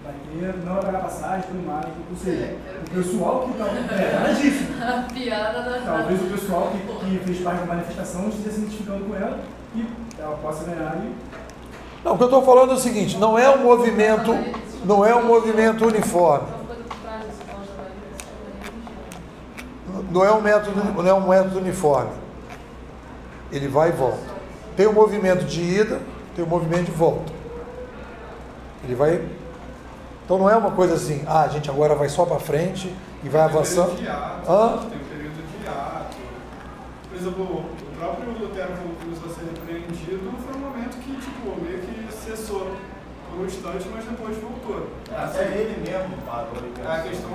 vai ter, não vai pagar passagem, tudo mais. Ou seja, o pessoal que está... nada disso. Piada da... Talvez o pessoal que fez parte da manifestação esteja se identificando com ela e ela possa ganhar e... Não, o que eu estou falando é o seguinte, não é um movimento uniforme. Não é um método uniforme. Ele vai e volta. Tem um movimento de ida, tem um movimento de volta. Ele vai... Então não é uma coisa assim, a gente agora vai só para frente e vai avançando. Tem um período de hiato. Por exemplo, o próprio Lutero, quando começou a ser repreendido, foi um momento que, tipo, meio que cessou por um instante, mas depois voltou. Até ele mesmo parou. A questão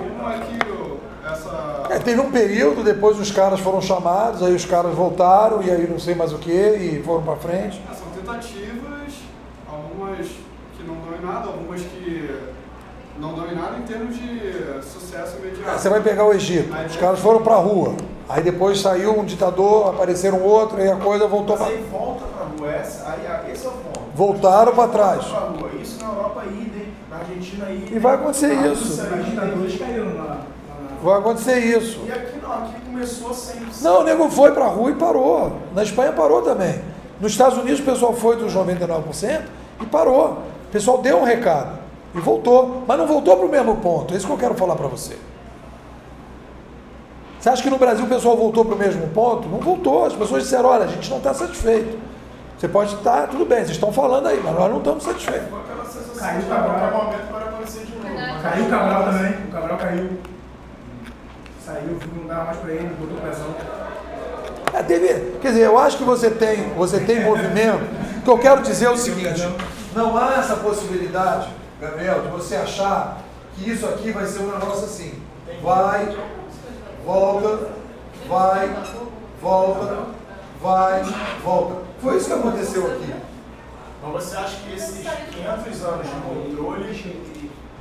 é que teve um período, depois os caras foram chamados, aí os caras voltaram, e aí não sei mais o que, e foram para frente. São tentativas, algumas que não dão em nada, algumas que não dão em nada em termos de sucesso imediato. Você vai pegar o Egito, os caras foram para a rua, aí depois saiu um ditador, apareceram outro, aí a coisa voltou para... Mas aí volta para a rua, esse é o ponto. Voltaram para trás. Isso na Europa idem, na Argentina idem. E vai acontecer isso. Vai acontecer isso. E aqui não, aqui começou sem... Não, o nego foi para a rua e parou. Na Espanha parou também. Nos Estados Unidos o pessoal foi dos 99% e parou. O pessoal deu um recado e voltou. Mas não voltou para o mesmo ponto. É isso que eu quero falar para você. Você acha que no Brasil o pessoal voltou para o mesmo ponto? Não voltou. As pessoas disseram, olha, a gente não está satisfeito. Você pode estar, tudo bem, vocês estão falando aí, mas nós não estamos satisfeitos. Caiu o Cabral. Caiu o Cabral também. O Cabral caiu. Saiu, não dava mais para ele, botou pressão. Quer dizer, eu acho que você tem movimento. O que eu quero dizer é o seguinte: não há essa possibilidade, Gabriel, de você achar que isso aqui vai ser um negócio assim. Vai, volta, vai, volta, vai, volta. Foi isso que aconteceu aqui. Mas você acha que esses 500 anos de controle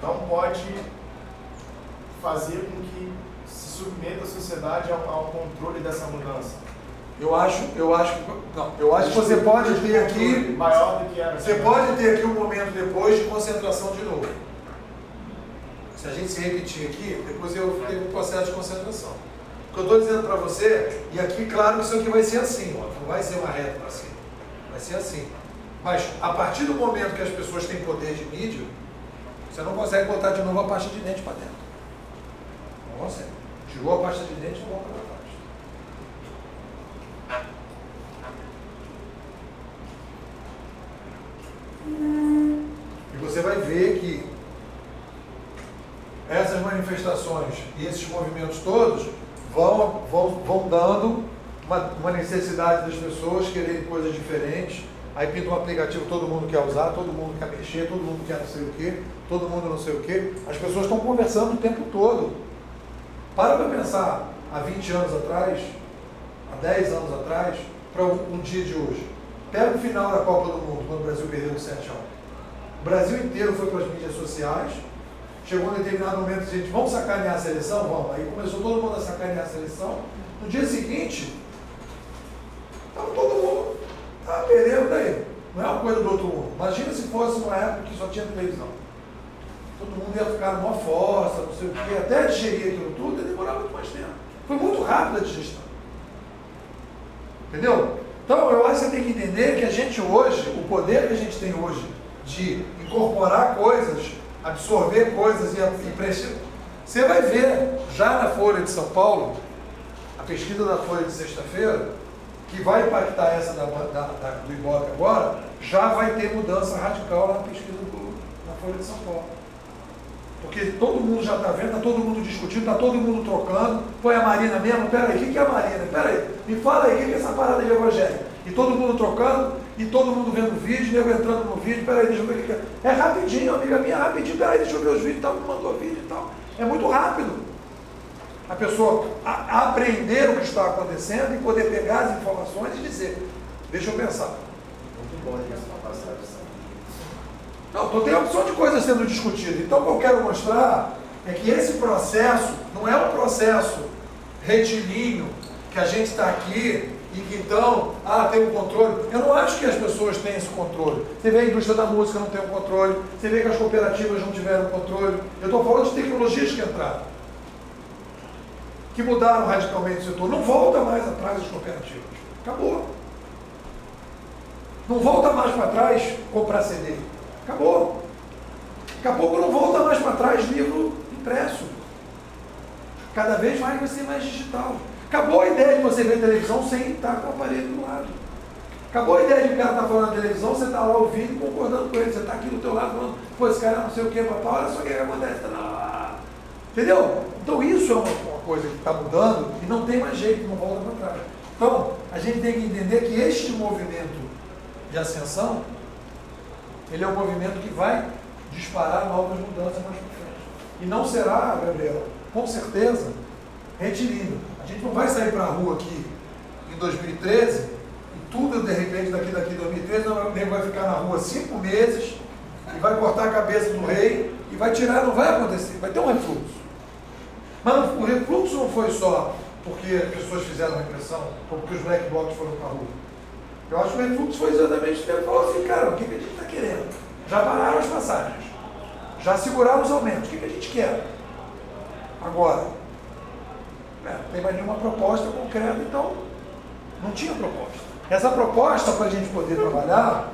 não pode fazer com que se submeta a sociedade ao controle dessa mudança? Eu acho que você pode ter aqui maior do que era. Você pode ter aqui um momento depois de concentração de novo. Se a gente se repetir aqui, depois eu tenho um processo de concentração. O que eu estou dizendo para você, e aqui claro que isso aqui vai ser assim, ó, não vai ser uma reta para cima, vai ser assim. Mas a partir do momento que as pessoas têm poder de mídia, você não consegue botar de novo a pasta de dente para dentro. Não consegue. Tirou a pasta de dente, não volta para baixo. E você vai ver que essas manifestações e esses movimentos todos vão dando uma necessidade das pessoas quererem coisas diferentes. Aí pinta um aplicativo, todo mundo quer usar, todo mundo quer mexer, todo mundo quer não sei o quê, todo mundo não sei o quê. As pessoas estão conversando o tempo todo. Para pensar há 20 anos atrás, há 10 anos atrás, para um dia de hoje. Pega o final da Copa do Mundo, quando o Brasil perdeu de 7-1. O Brasil inteiro foi para as mídias sociais. Chegou em determinado momento e gente, vamos sacanear a seleção? Vamos. Aí começou todo mundo a sacanear a seleção. No dia seguinte, estava todo mundo, perdendo daí. Não é uma coisa do outro mundo. Imagina se fosse uma época que só tinha televisão. Todo mundo ia ficar numa força, não sei o quê. Até digerir aquilo tudo, ia demorar muito mais tempo. Foi muito rápida a digestão. Entendeu? Então, eu acho que você tem que entender que a gente hoje, o poder que a gente tem hoje de incorporar coisas, absorver coisas e preencher. Você vai ver, já na Folha de São Paulo, a pesquisa da Folha de sexta-feira, que vai impactar essa do Ibope agora, já vai ter mudança radical na pesquisa na Folha de São Paulo. Porque todo mundo já está vendo, está todo mundo discutindo, está todo mundo trocando. Foi a Marina mesmo? Peraí, o que é a Marina? Peraí, me fala aí, o que é essa parada de evangelho? E todo mundo trocando, e todo mundo vendo vídeo, nego entrando no vídeo, peraí, deixa eu ver o que é. É rapidinho, amiga minha, rapidinho, peraí, deixa eu ver os vídeos e tal, me mandou vídeo e tal. É muito rápido. A pessoa aprender o que está acontecendo e poder pegar as informações e dizer, deixa eu pensar. Muito bom isso, uma passagem. Não, então tem uma opção de coisas sendo discutidas. Então o que eu quero mostrar é que esse processo não é um processo retilíneo que a gente está aqui e que então, tem um controle. Eu não acho que as pessoas têm esse controle. Você vê a indústria da música não tem um controle, você vê que as cooperativas não tiveram controle. Eu estou falando de tecnologias que entraram, que mudaram radicalmente o setor. Não volta mais atrás as cooperativas. Acabou. Não volta mais para trás comprar CD. Acabou. Daqui a pouco não volta mais para trás livro impresso. Cada vez mais vai ser mais digital. Acabou a ideia de você ver televisão sem estar com o aparelho do lado. Acabou a ideia de o cara estar falando na televisão, você está lá ouvindo e concordando com ele. Você está aqui do teu lado falando, pô, esse cara não sei o que, papai, olha só o que acontece. Entendeu? Então isso é uma coisa que está mudando e não tem mais jeito, não volta para trás. Então, a gente tem que entender que este movimento de ascensão, ele é um movimento que vai disparar novas mudanças mais para frente. E não será, Gabriel, com certeza, retilíneo. A gente não vai sair para a rua aqui em 2013 e tudo, de repente, daqui 2013, o nego vai ficar na rua 5 meses e vai cortar a cabeça do rei e vai tirar, não vai acontecer, vai ter um refluxo. Mas o refluxo não foi só porque as pessoas fizeram repressão ou porque os black blocs foram para a rua. Eu acho que o refluxo foi exatamente o que ele falou assim, cara, o que a gente está querendo? Já pararam as passagens, já seguraram os aumentos, o que a gente quer? Agora, não tem mais nenhuma proposta concreta, então não tinha proposta. Essa proposta, para a gente poder trabalhar,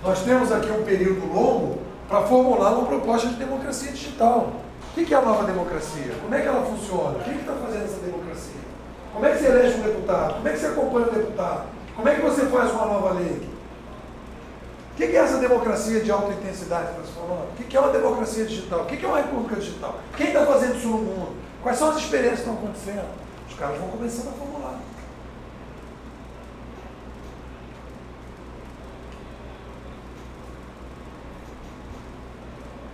nós temos aqui um período longo para formular uma proposta de democracia digital. O que é a nova democracia? Como é que ela funciona? Quem está fazendo essa democracia? Como é que você elege um deputado? Como é que você acompanha um deputado? Como é que você faz uma nova lei? O que é essa democracia de alta intensidade que você falou? O que é uma democracia digital? O que é uma república digital? Quem está fazendo isso no mundo? Quais são as experiências que estão acontecendo? Os caras vão começando a formular.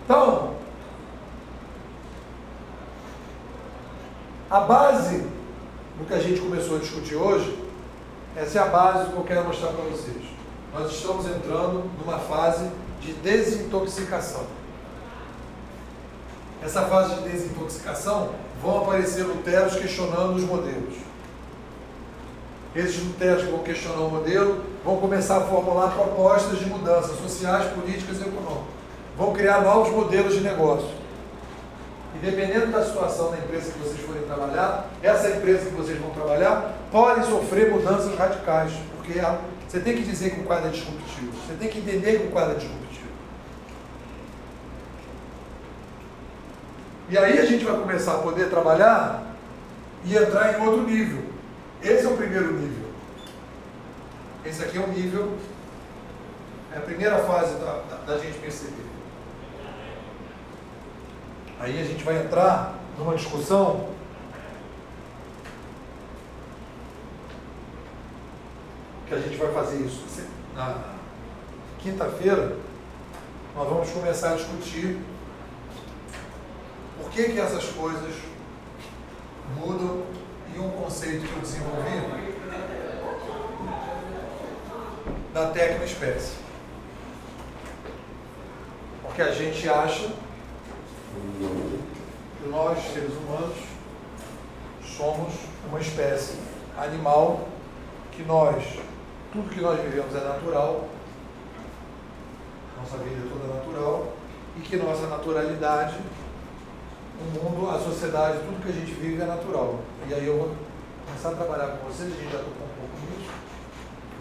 Então, a base do que a gente começou a discutir hoje, essa é a base que eu quero mostrar para vocês. Nós estamos entrando numa fase de desintoxicação. Essa fase de desintoxicação vão aparecer luteros questionando os modelos. Esses luteros que vão questionar o modelo vão começar a formular propostas de mudanças sociais, políticas e econômicas. Vão criar novos modelos de negócio. E dependendo da situação da empresa que vocês forem trabalhar, essa empresa que vocês vão trabalhar pode sofrer mudanças radicais, porque você tem que dizer que o quadro é disruptivo, você tem que entender que o quadro é disruptivo. E aí a gente vai começar a poder trabalhar e entrar em outro nível. Esse é o primeiro nível. Esse aqui é o nível, é a primeira fase da gente perceber. Aí a gente vai entrar numa discussão que a gente vai fazer isso. Na quinta-feira, nós vamos começar a discutir por que essas coisas mudam e um conceito que eu desenvolvi da tecnoespécie. Porque a gente acha que nós, seres humanos, somos uma espécie animal, que tudo que nós vivemos é natural, nossa vida é toda natural, e que nossa naturalidade, o mundo, a sociedade, tudo que a gente vive é natural. E aí eu vou começar a trabalhar com vocês, a gente já tocou um pouco nisso,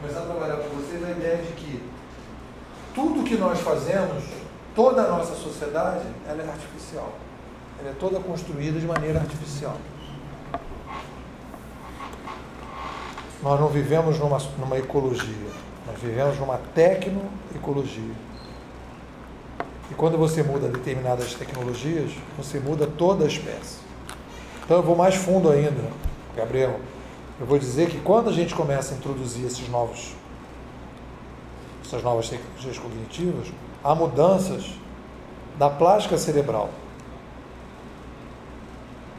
começar a trabalhar com vocês a ideia de que tudo que nós fazemos, toda a nossa sociedade, ela é artificial. Ela é toda construída de maneira artificial. Nós não vivemos numa ecologia, nós vivemos numa tecnoecologia. E quando você muda determinadas tecnologias, você muda toda a espécie. Então eu vou mais fundo ainda, Gabriel. Eu vou dizer que quando a gente começa a introduzir essas novas tecnologias cognitivas, há mudanças da plástica cerebral.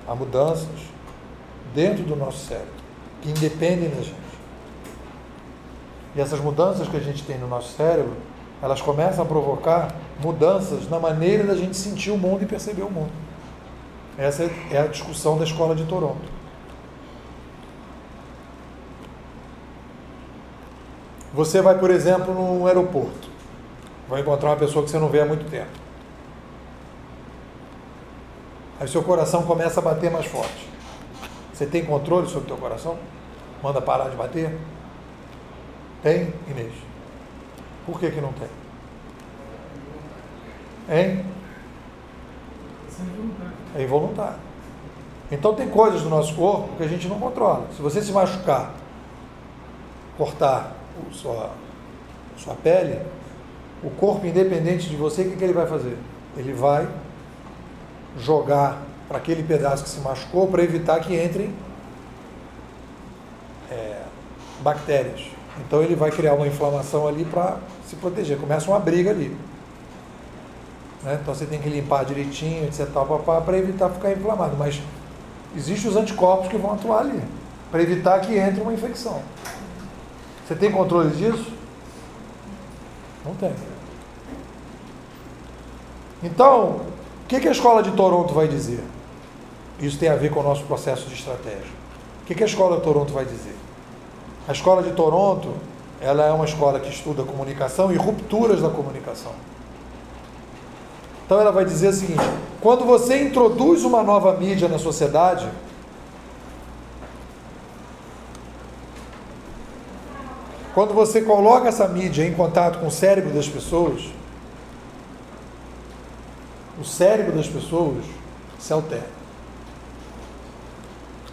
Há mudanças dentro do nosso cérebro, que independem da gente. E essas mudanças que a gente tem no nosso cérebro, elas começam a provocar mudanças na maneira da gente sentir o mundo e perceber o mundo. Essa é a discussão da Escola de Toronto. Você vai, por exemplo, num aeroporto. Vai encontrar uma pessoa que você não vê há muito tempo. Aí seu coração começa a bater mais forte. Você tem controle sobre o teu coração? Manda parar de bater? Tem, Inês? Por que não tem? Hein? É involuntário. Então tem coisas do nosso corpo que a gente não controla. Se você se machucar, cortar sua pele, o corpo, independente de você, o que ele vai fazer? Ele vai jogar para aquele pedaço que se machucou para evitar que entrem bactérias. Então ele vai criar uma inflamação ali para se proteger. Começa uma briga ali. Né? Então você tem que limpar direitinho, etc. para evitar ficar inflamado. Mas existem os anticorpos que vão atuar ali para evitar que entre uma infecção. Você tem controle disso? Não tem. Então, o que a Escola de Toronto vai dizer? Isso tem a ver com o nosso processo de estratégia. O que a Escola de Toronto vai dizer? A Escola de Toronto, ela é uma escola que estuda comunicação e rupturas da comunicação. Então ela vai dizer o seguinte: quando você introduz uma nova mídia na sociedade, quando você coloca essa mídia em contato com o cérebro das pessoas, o cérebro das pessoas se altera.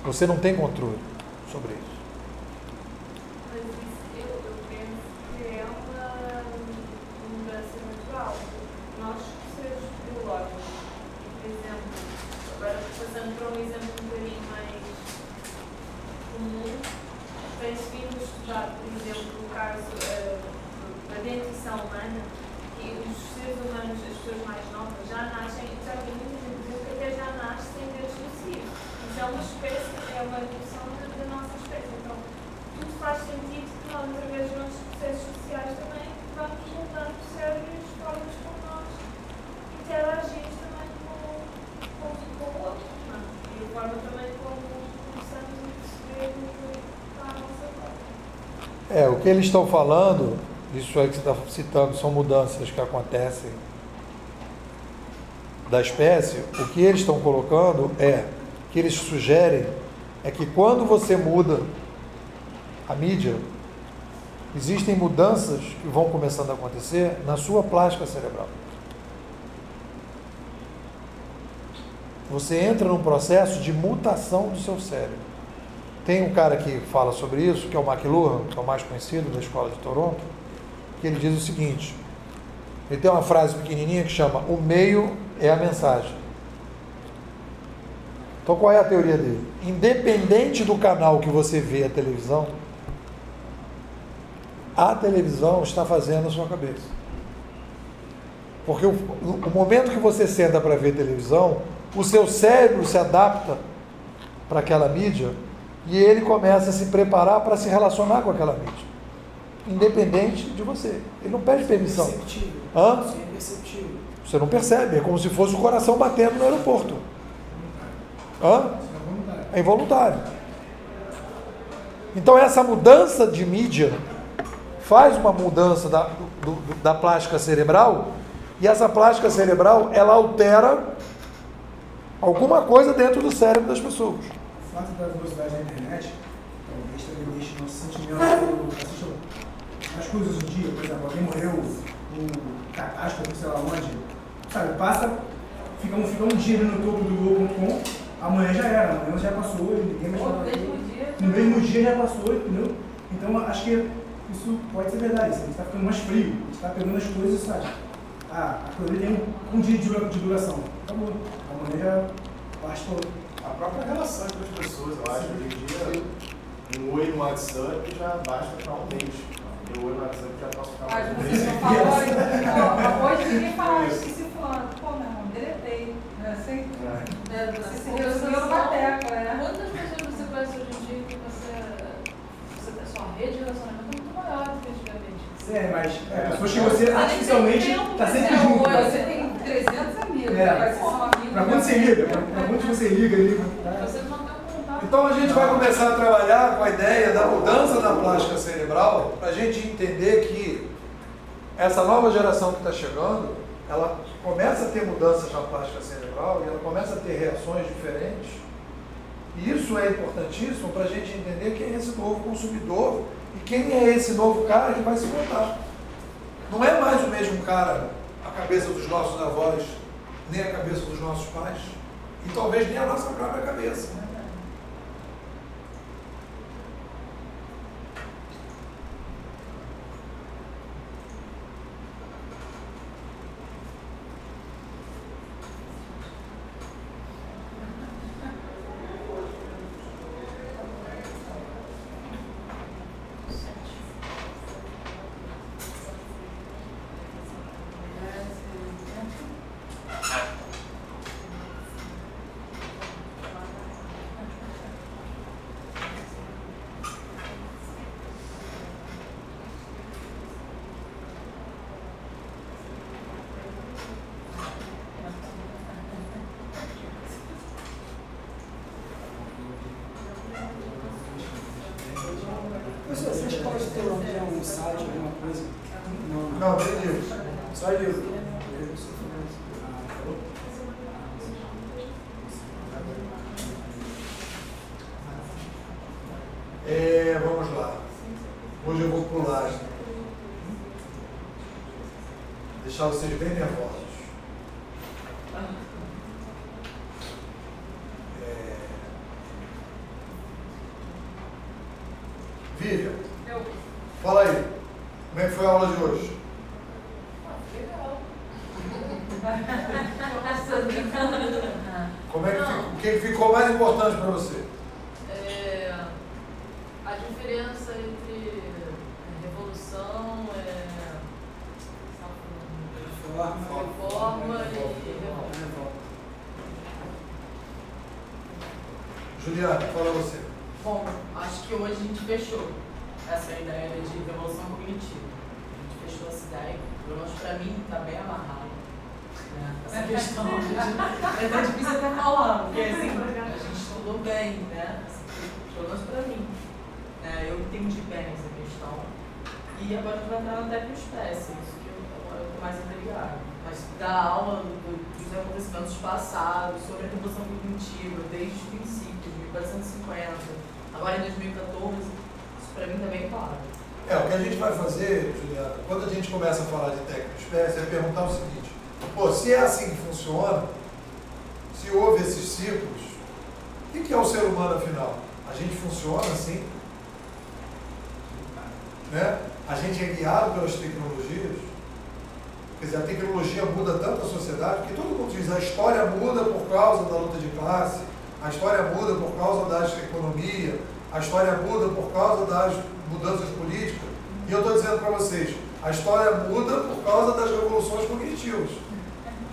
Você não tem controle sobre isso. Mas eu penso que é uma mudança natural. Nós, seres biológicos, por exemplo, agora passando para um exemplo um bocadinho mais comum, tem-se vindo a estudar, por exemplo, o caso da dentição humana, e os seres humanos, as pessoas mais novas, já nascem, já tem muita gente que até já nasce sem dentes nocivos. Isso é uma espécie, é uma evolução da nossa espécie. Então, tudo faz sentido que nós, através dos nossos processos sociais, também vamos mudando o cérebro e as formas como nós interagimos também com o outro. Não? E a forma também como começamos a perceber o que está à nossa volta. O que eles estão falando, isso aí que você está citando, são mudanças que acontecem da espécie. O que eles estão colocando que eles sugerem é que quando você muda a mídia, existem mudanças que vão começando a acontecer na sua plástica cerebral. Você entra num processo de mutação do seu cérebro. Tem um cara que fala sobre isso, que é o McLuhan, que é o mais conhecido da Escola de Toronto, que ele diz o seguinte: ele tem uma frase pequenininha que chama: o meio é a mensagem. Então qual é a teoria dele? Independente do canal que você vê a televisão está fazendo a sua cabeça. Porque o momento que você senta para ver televisão, o seu cérebro se adapta para aquela mídia e ele começa a se preparar para se relacionar com aquela mídia. Independente de você. Ele não pede permissão. Isso é imperceptível. Você não percebe. É como se fosse o coração batendo no aeroporto. É involuntário. Então essa mudança de mídia faz uma mudança da plástica cerebral, e essa plástica cerebral, ela altera alguma coisa dentro do cérebro das pessoas. O fato da velocidade da internet talvez também deixe nosso sentimento as coisas do dia. Por exemplo, alguém morreu, catástrofe, sei lá onde, sabe, fica um dia no topo do Globo.com, amanhã já era, amanhã já passou, ninguém mais fala. No mesmo dia já passou, entendeu? Então acho que isso pode ser verdade, a gente está ficando mais frio, a gente está pegando as coisas, sabe? A coisa tem um dia de duração, acabou, amanhã já bastou. A própria relação entre as pessoas, eu acho, hoje em dia, um oi no WhatsApp já basta para um mês. Um oi no WhatsApp já posso ficar um mês. Você não falou, hoje ninguém fala isso, se fulano, pô, meu irmão, deletei, assim, você se resolveu numa tecla, né? Quantas pessoas você conhece hoje em dia que você tem sua rede de relacionamento é muito maior do que antigamente? Mas pessoas que você artificialmente está sempre junto. Você tem 300 amigos, vai ser só amigo. Para quando você liga, para quando você liga. Você não tem um contato. Então a gente vai começar a trabalhar com a ideia da mudança na plástica cerebral, para a gente entender que essa nova geração que está chegando, ela começa a ter mudanças na plástica cerebral e ela começa a ter reações diferentes. E isso é importantíssimo para a gente entender quem é esse novo consumidor e quem é esse novo cara que vai se votar. Não é mais o mesmo cara a cabeça dos nossos avós, nem a cabeça dos nossos pais, e talvez nem a nossa própria cabeça. Vocês podem ter um site, alguma coisa? Não, tem livro. Só livro. Vamos lá. Hoje eu vou pular. Deixar vocês bem nervosos. Vivian, fala aí. Como é que foi a aula de hoje? Como é que o que ficou mais importante para você? A diferença entre revolução, reforma e revolta. Juliana, fala você. Bom, acho que hoje a gente fechou essa ideia de revolução cognitiva. A gente fechou essa ideia, pelo menos para mim está bem amarrado. Né? Essa questão é tão difícil até falar, porque assim, a gente estudou bem, né? Pelo menos para mim. Eu entendi bem essa questão. E agora a gente vai entrar na tecnoespécie, isso que eu estou mais intrigado. Mas dar aula dos acontecimentos passados, sobre a revolução cognitiva, desde os princípios, 1450, agora em 2014, isso para mim está bem claro. O que a gente vai fazer, Juliana, quando a gente começa a falar de tecnoespécie, é perguntar o seguinte: se é assim que funciona, se houve esses ciclos, o que é o ser humano afinal? A gente funciona assim? Né? A gente é guiado pelas tecnologias? Quer dizer, a tecnologia muda tanto a sociedade, porque todo mundo diz a história muda por causa da luta de classe, a história muda por causa da economia, a história muda por causa das mudanças políticas. E eu estou dizendo para vocês, a história muda por causa das revoluções cognitivas.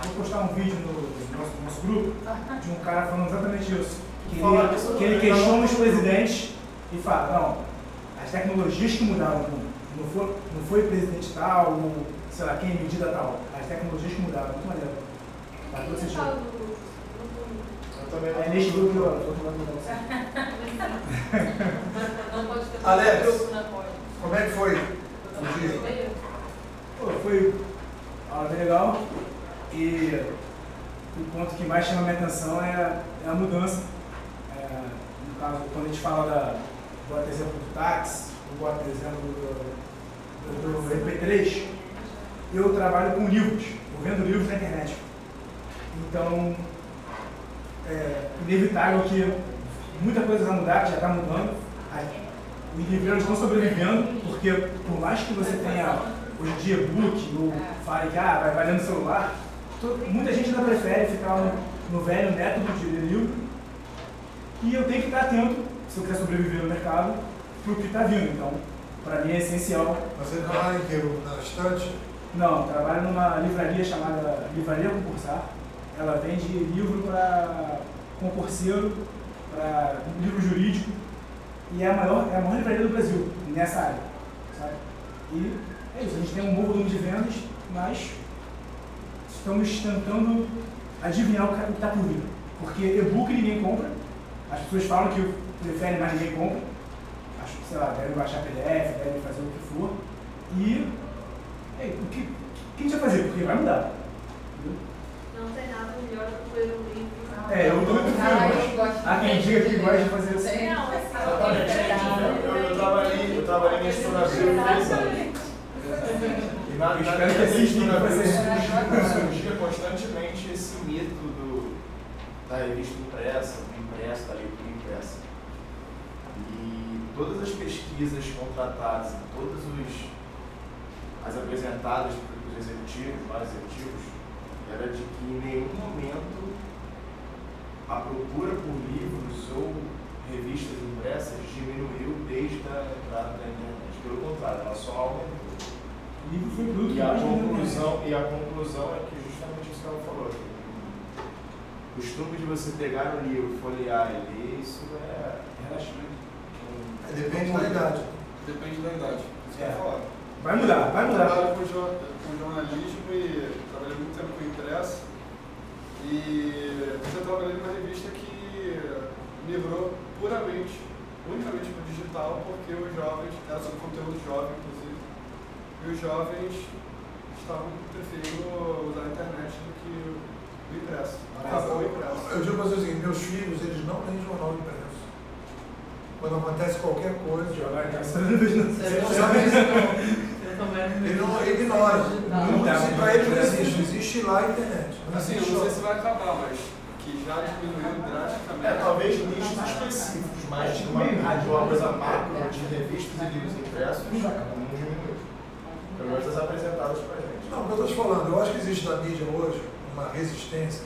Vou postar um vídeo no nosso grupo de um cara falando exatamente isso. Que ele questiona os presidentes e fala, não, as tecnologias que mudaram o mundo, não foi presidente tal, ou sei lá, quem medida tal, as tecnologias que mudaram, muito maneiro. Faz todo sentido. É neste grupo que eu estou falando com você. Alex, como é que foi o dia? Foi aula bem legal e o ponto que mais chama a minha atenção é a mudança. No caso, quando a gente fala bota exemplo do táxi, ou bota exemplo do MP3, eu trabalho com livros, eu vendo livros na internet. Então, é inevitável que muita coisa vai mudar, já está mudando. Os livreiros estão sobrevivendo, porque por mais que você tenha hoje em dia e-book, ou fale que vai ler no celular, muita gente ainda prefere ficar no velho método de ler livro. E eu tenho que estar atento, se eu quiser sobreviver no mercado, para o que está vindo. Então, para mim é essencial. Você trabalha em que? Na estante? Não, trabalho numa livraria chamada Livraria Concursar. Ela vende livro para concurseiro, para livro jurídico, e é a maior livraria do Brasil, nessa área, sabe? E é isso, a gente tem um bom volume de vendas, mas estamos tentando adivinhar o que está por vir. Porque e-book ninguém compra, As pessoas falam que preferem, mas ninguém compra. Acho que, sei lá, devem baixar PDF, devem fazer o que for. E o que a gente vai fazer? Porque vai mudar. Não tem nada melhor do que ler um livro. Eu tô muito feliz. Há quem diga que gosta de fazer assim. Eu trabalhei na editora Abril 3 anos. E na editora Abril surgia constantemente esse mito da revista impressa, do impresso, da leitura impressa. E todas as pesquisas contratadas, todas as apresentadas pelos executivos, vários executivos, era de que em nenhum momento a procura por livros ou revistas impressas diminuiu desde a entrada da internet. Pelo contrário, ela só aumentou. E a conclusão é que justamente isso que ela falou. O costume de você pegar um livro, folhear e ler, isso é relaxante. Depende da idade. Depende da idade. Isso que eu ia falar. Vai mudar. Eu trabalho com jornalismo e trabalhei muito tempo com impresso. E eu trabalhei numa revista que migrou unicamente para o digital, porque os jovens, era sobre conteúdo jovem, inclusive, e os jovens estavam preferindo usar a internet do que o impresso. Eu digo para vocês o seguinte, meus filhos, eles não leem jornal impresso. Quando acontece qualquer coisa, ele não ignora. Para ele não existe lá a internet. Assim, eu não sei se vai acabar, mas que já diminuiu drasticamente. Talvez nichos específicos, mas de uma coisa macro de revistas e livros impressos, não diminuiu. Pelo menos as apresentadas para a gente. Não, o que eu estou te falando, eu acho que existe na mídia hoje uma resistência,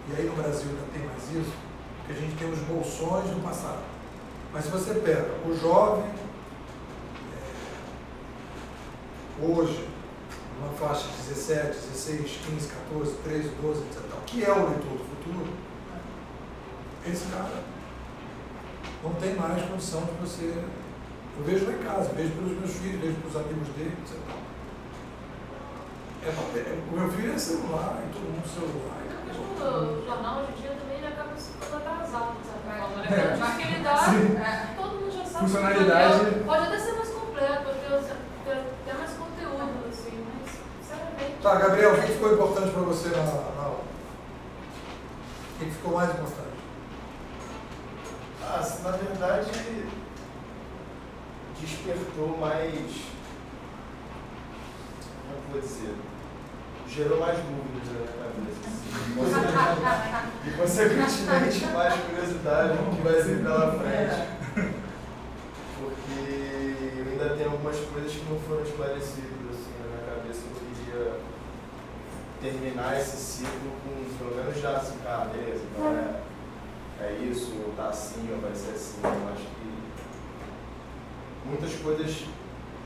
e aí no Brasil ainda tem mais isso, que a gente tem os bolsões do passado. Mas se você pega o jovem, hoje, uma faixa de 17, 16, 15, 14, 13, 12, etc., que é o leitor do futuro, esse cara não tem mais condição de você... Eu vejo lá em casa, vejo pelos meus filhos, vejo pelos amigos dele, etc. O meu filho é celular, e todo mundo celular. Mesmo o jornal hoje em dia também ele acaba ficando atrasado, já que ele dá, todo mundo já sabe. Funcionalidade. Pode até ser mais completo, pode ter mais conteúdo, assim, mas sinceramente. Tá, Gabriel, o que ficou importante para você na aula? O que ficou mais importante? Na verdade, despertou mais. Como é que eu vou dizer? Gerou mais dúvidas na minha cabeça. E, consequentemente, mais curiosidade do que vai vir pela frente. Porque eu ainda tenho algumas coisas que não foram esclarecidas assim, na minha cabeça. Eu queria terminar esse ciclo com, pelo menos, já assim, beleza, então é isso, ou tá assim, ou vai ser assim. Eu acho que muitas coisas.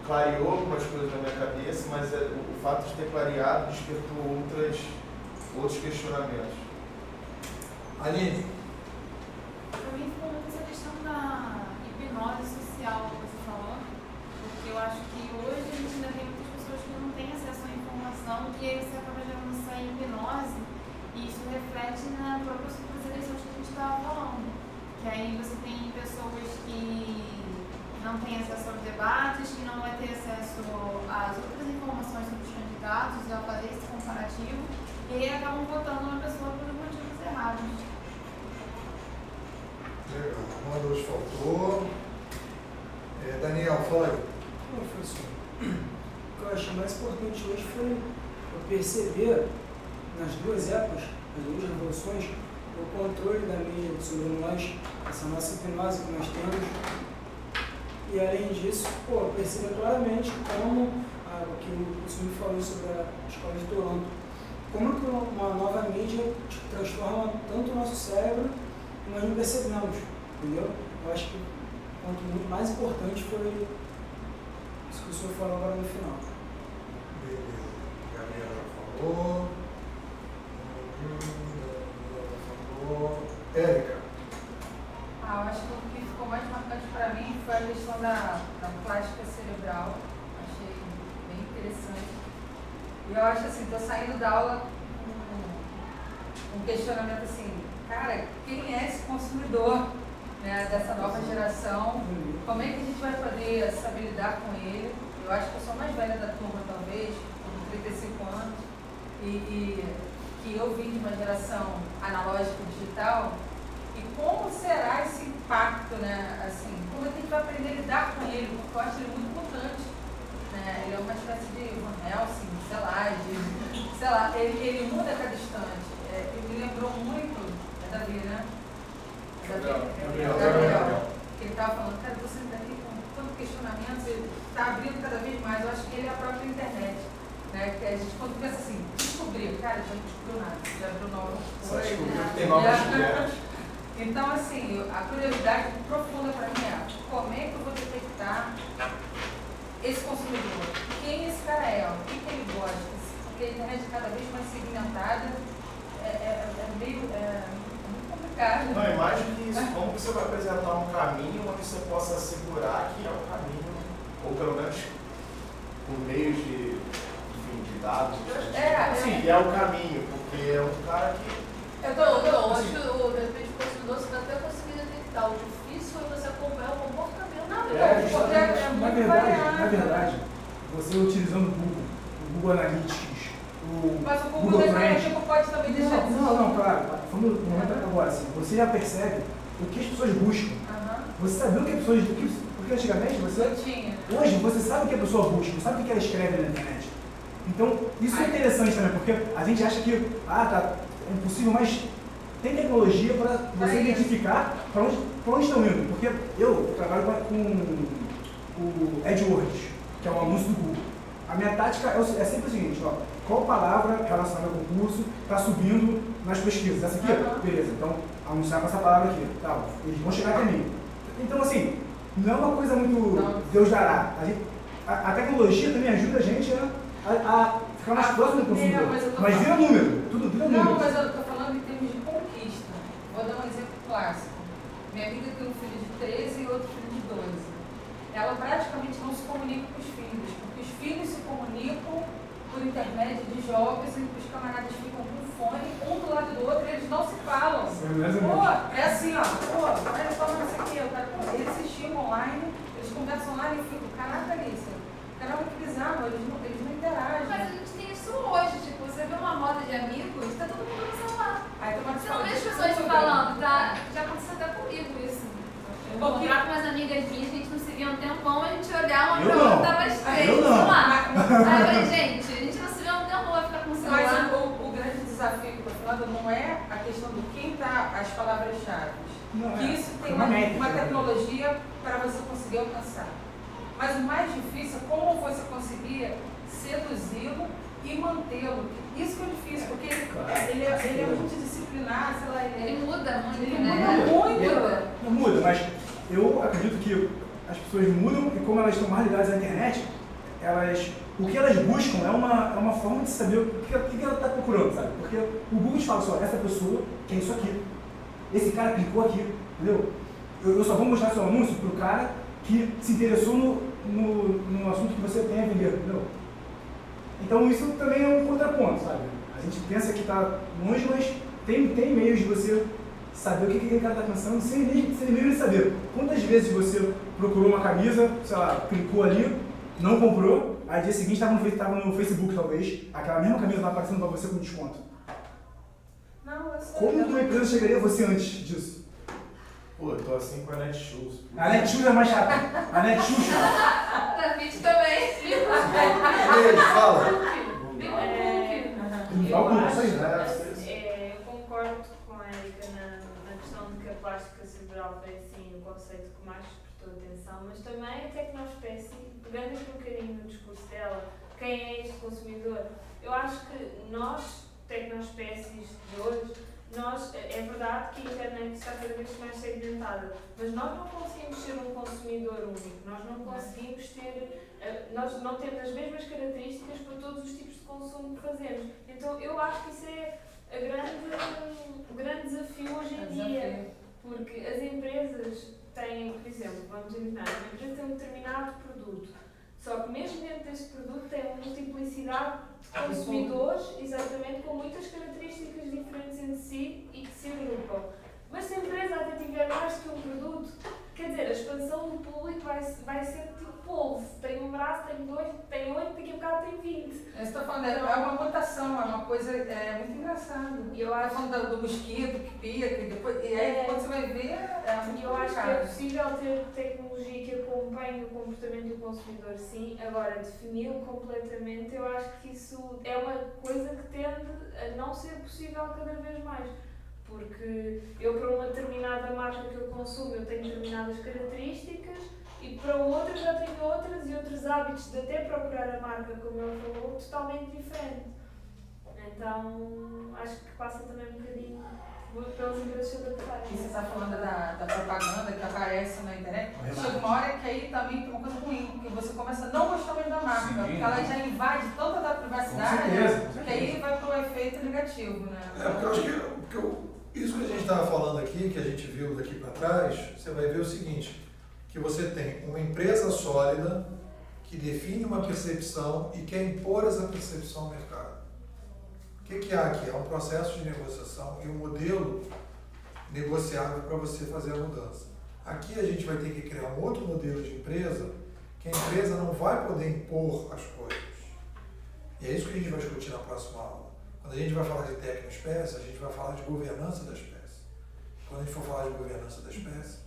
Clareou algumas coisas na minha cabeça, mas o fato de ter clareado despertou outros questionamentos. Aline? Para mim ficou muito essa questão da hipnose social que você falou, porque eu acho que hoje a gente ainda tem muitas pessoas que não têm acesso à informação e aí você acaba gerando essa hipnose e isso reflete nas próprias eleições que a gente estava falando. Que aí você tem pessoas que não tem acesso aos debates, que não vai ter acesso às outras informações sobre os candidatos e a fazer esse comparativo, e aí acabam votando uma pessoa por motivos errados. Legal. Uma luz faltou. Daniel, fala aí. Professor, o que eu achei mais importante hoje foi eu perceber, nas duas épocas, nas duas revoluções, o controle da mídia sobre nós, essa nossa hipnose que nós temos. E além disso, perceber claramente como, o que o professor me falou sobre a escola de Toronto, como que uma nova mídia transforma tanto o nosso cérebro que nós não percebemos, entendeu? Eu acho que o ponto muito mais importante foi isso que o senhor falou agora no final. Beleza. Gabriel já falou. Érica. Eu acho que o que ficou mais marcante para mim foi a questão da plástica cerebral. Achei bem interessante. E eu acho assim, estou saindo da aula com um questionamento assim, cara, quem é esse consumidor? né, dessa nova geração, como é que a gente vai poder saber lidar com ele. Eu acho que eu sou mais velha da turma, talvez, com 35 anos, e que eu vim de uma geração analógica e digital, e como será esse impacto, né, assim, como a gente vai aprender a lidar com ele, porque eu acho ele muito importante, né, ele é uma espécie de Van Helsing, sei lá, ele muda a cada instante. Ele me lembrou muito, é Davi, né? Gabriel. Que ele estava falando, cara, você está aqui com tanto questionamento, ele está abrindo cada vez mais. Eu acho que ele é a própria internet. Né? Que a gente, quando pensa assim, descobrir, cara, já não descobriu nada, já abriu nova coisa. Só descobriu que tem novas mulheres. Então, assim, a curiosidade profunda para mim é como é que eu vou detectar esse consumidor? Quem esse cara é? O que ele gosta? Porque a internet é cada vez mais segmentada, é meio muito complicado. Não, imagine que isso, como você vai apresentar um caminho onde você possa assegurar que é o caminho, ou pelo menos por meio de dados, sim, é o caminho, porque é um cara que... Acho que o respeito do consumidor você vai até conseguir detectar. O difícil é você acompanhar o comportamento. Na verdade, você utilizando o Google Analytics, mas o Google Trends pode também deixar de Não, claro. Falando no momento agora, assim, você já percebe o que as pessoas buscam. Você sabe o que as pessoas... Porque antigamente você... Hoje você sabe o que a pessoa busca, você sabe o que ela escreve na internet. Então, isso é interessante também, porque a gente acha que é impossível, mas tem tecnologia para você identificar para onde estão indo. Porque eu trabalho com o AdWords, que é um anúncio do Google. A minha tática é sempre o seguinte, qual palavra relacionada ao concurso está subindo nas pesquisas? Essa aqui? Beleza, então anunciar com essa palavra aqui. Tá, eles vão chegar até mim. Então, assim, não é uma coisa muito Deus dará. A tecnologia também ajuda a gente a ficar mais próximo do consumidor. Mas vira número, tudo vira número. Não, mas eu estou falando em termos de conquista. Vou dar um exemplo clássico. Minha amiga tem um filho de 13 e outro filho de 12. Ela praticamente não se comunica com os filhos, porque os filhos se comunicam por intermédio de jogos em que os camaradas ficam com fone, um do lado do outro, e eles não se falam. É assim, olha só, não sei o que, eles se xingam online, eles conversam online e ficam, caraca, Alice, caramba, que bizarro, eles não interagem. Mas a gente tem isso hoje, tipo, você vê uma roda de amigos, tá todo mundo no celular. Você não vê as pessoas falando, tá? Já aconteceu até comigo isso. Eu vou encontrar com umas amigas minhas, a gente não se via há um tempão, a gente olhava uma pra outra, tava às 3, lá. Aí eu falei, gente, a gente não se vê há um tempão, vai ficar com o celular. Mas o grande desafio que eu tô falando não é a questão do quem tá as palavras-chave. Que isso tem uma tecnologia para você conseguir alcançar. Mas o mais difícil é como você conseguir seduzi-lo e mantê-lo. Isso que é difícil, porque ele é multidisciplinar, sei lá, ele muda muito, ele muda muito. Não muda, mas eu acredito que as pessoas mudam e como elas estão mais ligadas à internet, o que elas buscam é uma forma de saber o que ela está procurando, sabe? Porque o Google te fala só, essa pessoa quer isso aqui, esse cara clicou aqui, entendeu? Eu só vou mostrar seu anúncio para o cara que se interessou no assunto que você tem a vender, entendeu? Então isso também é um contraponto, sabe? A gente pensa que está longe, mas tem meios de você saber o que aquele cara está pensando sem mesmo saber. Quantas vezes você procurou uma camisa, sei lá, clicou ali, não comprou, aí dia seguinte estava no Facebook talvez, aquela mesma camisa lá aparecendo para você com desconto. Não, eu sei. Como uma empresa chegaria a você antes disso? Pô, eu tô assim com a Netshoes. A Netshoes é mais rápida. A Netshoes. A Fit também. Fala. Eu concordo com a Erika na questão de que a plástica cerebral foi assim o conceito que mais prestou atenção, mas também a tecnoespécie, pegando aqui um bocadinho no discurso dela, quem é este consumidor? Eu acho que nós, tecnoespécies de hoje, é verdade que a internet está cada vez mais segmentada, mas nós não conseguimos ser um consumidor único, nós não conseguimos nós não temos as mesmas características para todos os tipos de consumo que fazemos. Então eu acho que isso é o grande desafio hoje em dia, porque as empresas têm, por exemplo, vamos imaginar, uma empresa tem um determinado produto, só que mesmo dentro desse produto tem uma multiplicidade de consumidores, exatamente, com muitas características diferentes entre si e que se agrupam. Mas se a empresa até tiver mais que um produto, quer dizer, a expansão do público vai ser tipo polvo. Tem um braço, tem 2, tem 8, daqui a bocado tem 20. Eu estou falando, é uma mutação, é uma coisa muito engraçada. Eu acho falando do mosquito que pica, e aí quando você vai ver, é muito eu acho que é possível ter tecnologia que acompanhe o comportamento do consumidor, sim. Agora, defini-lo completamente, eu acho que isso é uma coisa que tende a não ser possível cada vez mais. Porque eu, para uma determinada marca que eu consumo, eu tenho determinadas características e para outra já tenho outras e outros hábitos de até procurar a marca, como ele falou, totalmente diferente. Então, acho que passa também um bocadinho pelas empresas se adaptarem. E você está falando da propaganda que aparece na internet, chega uma hora que aí também tem uma coisa ruim, porque você começa a não gostar mais da marca, porque ela já invade tanta da privacidade, que aí vai para o efeito negativo, né? Porque eu acho que isso que a gente estava falando aqui, que a gente viu daqui para trás, você vai ver o seguinte, que você tem uma empresa sólida que define uma percepção e quer impor essa percepção ao mercado. O que há aqui? Há um processo de negociação e um modelo negociável para você fazer a mudança. Aqui a gente vai ter que criar um outro modelo de empresa que a empresa não vai poder impor as coisas. E é isso que a gente vai discutir na próxima aula. Quando a gente vai falar de tecnoespécie, a gente vai falar de governança da espécie. Quando a gente for falar de governança da espécie,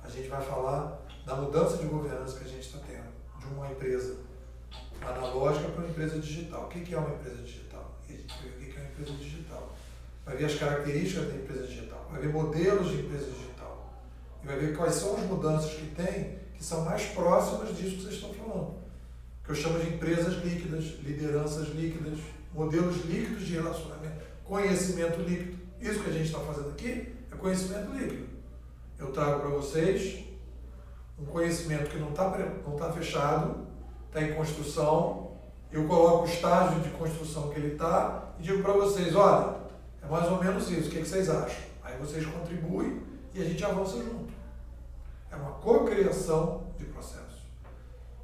a gente vai falar da mudança de governança que a gente está tendo, de uma empresa analógica para uma empresa digital. O que é uma empresa digital? E a gente vai ver o que é uma empresa digital. Vai ver as características da empresa digital, vai ver modelos de empresa digital, e vai ver quais são as mudanças que tem, que são mais próximas disso que vocês estão falando. Que eu chamo de empresas líquidas, lideranças líquidas, modelos líquidos de relacionamento, conhecimento líquido. Isso que a gente está fazendo aqui é conhecimento líquido. Eu trago para vocês um conhecimento que não tá fechado, está em construção, eu coloco o estágio de construção que ele está e digo para vocês, olha, é mais ou menos isso, o que vocês acham? Aí vocês contribuem e a gente avança junto. É uma cocriação de processo.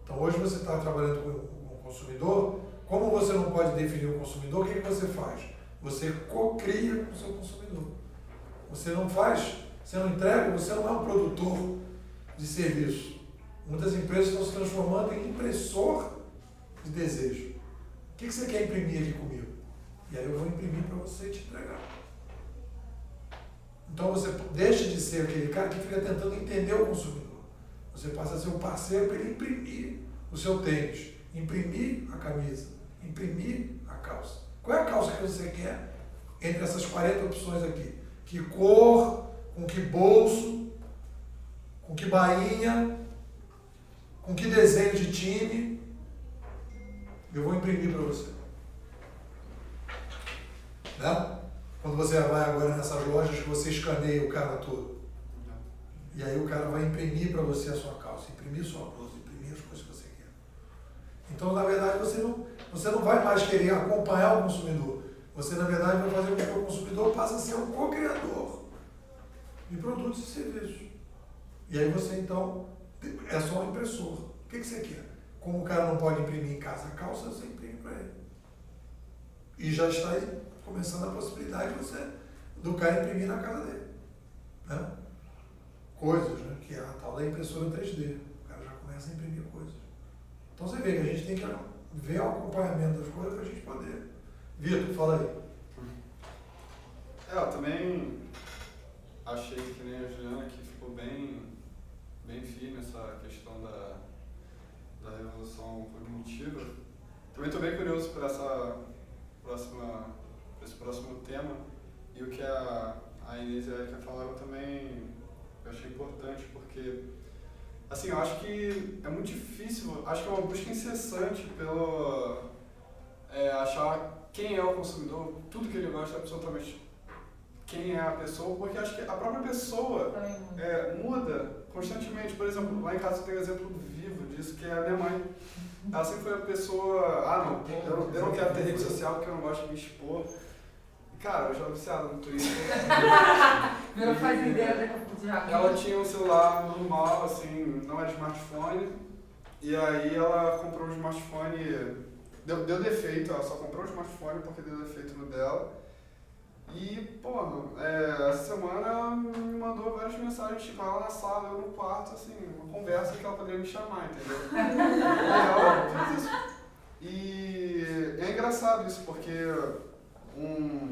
Então hoje você está trabalhando com o consumidor, como você não pode definir o consumidor, o que você faz? Você cocria com o seu consumidor. Você não faz, você não entrega, você não é um produtor de serviço. Muitas empresas estão se transformando em impressor de desejo. O que você quer imprimir aqui comigo? E aí eu vou imprimir para você te entregar. Então você deixa de ser aquele cara que fica tentando entender o consumidor. Você passa a ser um parceiro para ele imprimir o seu tênis, imprimir a camisa, imprimir a calça. Qual é a calça que você quer entre essas 40 opções aqui? Que cor, com que bolso, com que bainha, com que desenho de time? Eu vou imprimir para você. Né? Quando você vai agora nessas lojas que você escaneia o cara todo. E aí o cara vai imprimir para você a sua calça, imprimir sua blusa, imprimir as coisas que você quer. Então, na verdade, você não vai mais querer acompanhar o consumidor. Você, na verdade, vai fazer com que o consumidor passe a ser um co-criador de produtos e serviços. E aí você, então, é só um impressor. O que você quer? Como o cara não pode imprimir em casa a calça, você imprime para ele. E já está aí começando a possibilidade de você, do cara imprimir na casa dele. Né? Coisas, né? Que é a tal da impressora 3D. O cara já começa a imprimir coisas. Então você vê que a gente tem que ver o acompanhamento das coisas para a gente poder. Vitor, fala aí. Eu também achei que nem a Juliana que ficou bem firme essa questão da revolução cognitiva. Também estou bem curioso por esse próximo tema, e o que a Inês e a Erika falaram também eu achei importante, porque assim, eu acho que é muito difícil, acho que é uma busca incessante pelo achar quem é o consumidor, tudo que ele gosta, absolutamente quem é a pessoa, porque acho que a própria pessoa muda constantemente. Por exemplo, lá em casa eu tenho um exemplo vivo disso, que é a minha mãe. Ela sempre foi a pessoa, eu não quero ter rede social porque eu não gosto de me expor. Cara, eu já viciado no Twitter. Virou fazendeira de rápido. Ela tinha um celular normal, assim, não era smartphone. E aí ela comprou um smartphone, deu defeito, ela só comprou um smartphone porque deu defeito no dela. E, pô, essa semana ela me mandou várias mensagens, tipo, ela na sala, eu no quarto, assim, uma conversa que ela poderia me chamar, entendeu? E ela fez isso. E é engraçado isso, porque um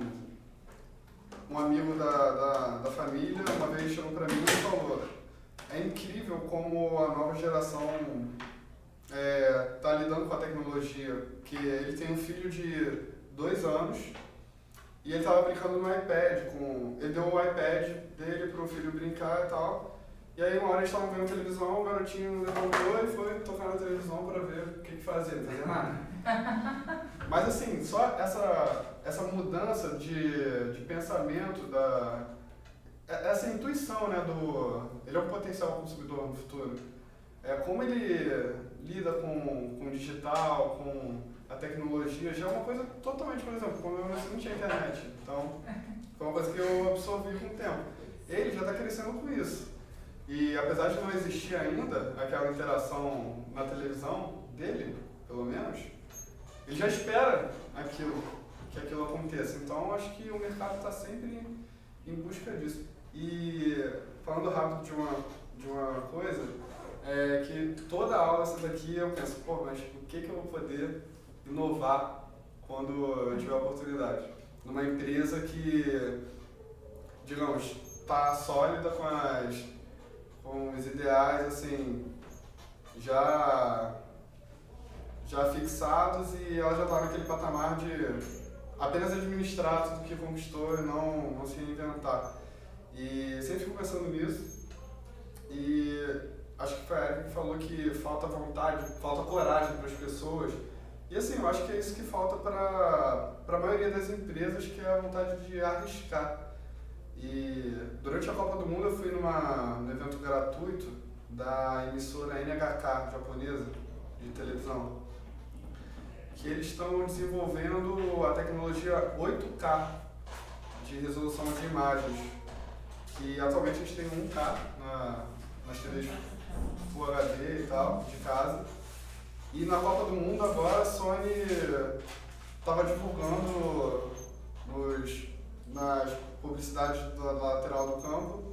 amigo da família uma vez chegou pra mim e falou: é incrível como a nova geração tá lidando com a tecnologia, que ele tem um filho de 2 anos e ele tava brincando no iPad, ele deu o iPad dele pro filho brincar e tal, e aí uma hora eles estavam vendo televisão, o garotinho levantou e foi tocar na televisão pra ver o que fazia, não fazia nada. Mas assim, só essa mudança de pensamento, essa intuição, né, ele é um potencial consumidor no futuro. Como ele lida com o digital, com a tecnologia, já é uma coisa totalmente, por exemplo, quando eu nasci não tinha internet, então foi uma coisa que eu absorvi com o tempo. Ele já está crescendo com isso. E apesar de não existir ainda aquela interação na televisão dele, pelo menos, ele já espera que aquilo aconteça. Então acho que o mercado está sempre em busca disso. E falando rápido de uma coisa, que toda aula essa daqui eu penso, pô, mas o que eu vou poder inovar quando eu tiver a oportunidade? Numa empresa que, digamos, está sólida com os ideais, assim, já fixados, e ela já está naquele patamar de apenas administrar tudo que conquistou e não se reinventar. E sempre fico pensando nisso, e acho que foi a Erika que falou que falta vontade, falta coragem para as pessoas. E assim, eu acho que é isso que falta para a maioria das empresas, que é a vontade de arriscar. E durante a Copa do Mundo eu fui num evento gratuito da emissora NHK japonesa de televisão, que eles estão desenvolvendo a tecnologia 8K de resolução de imagens, que atualmente a gente tem 1K nas TVs Full HD e tal, de casa. E na Copa do Mundo agora a Sony estava divulgando nas publicidades da lateral do campo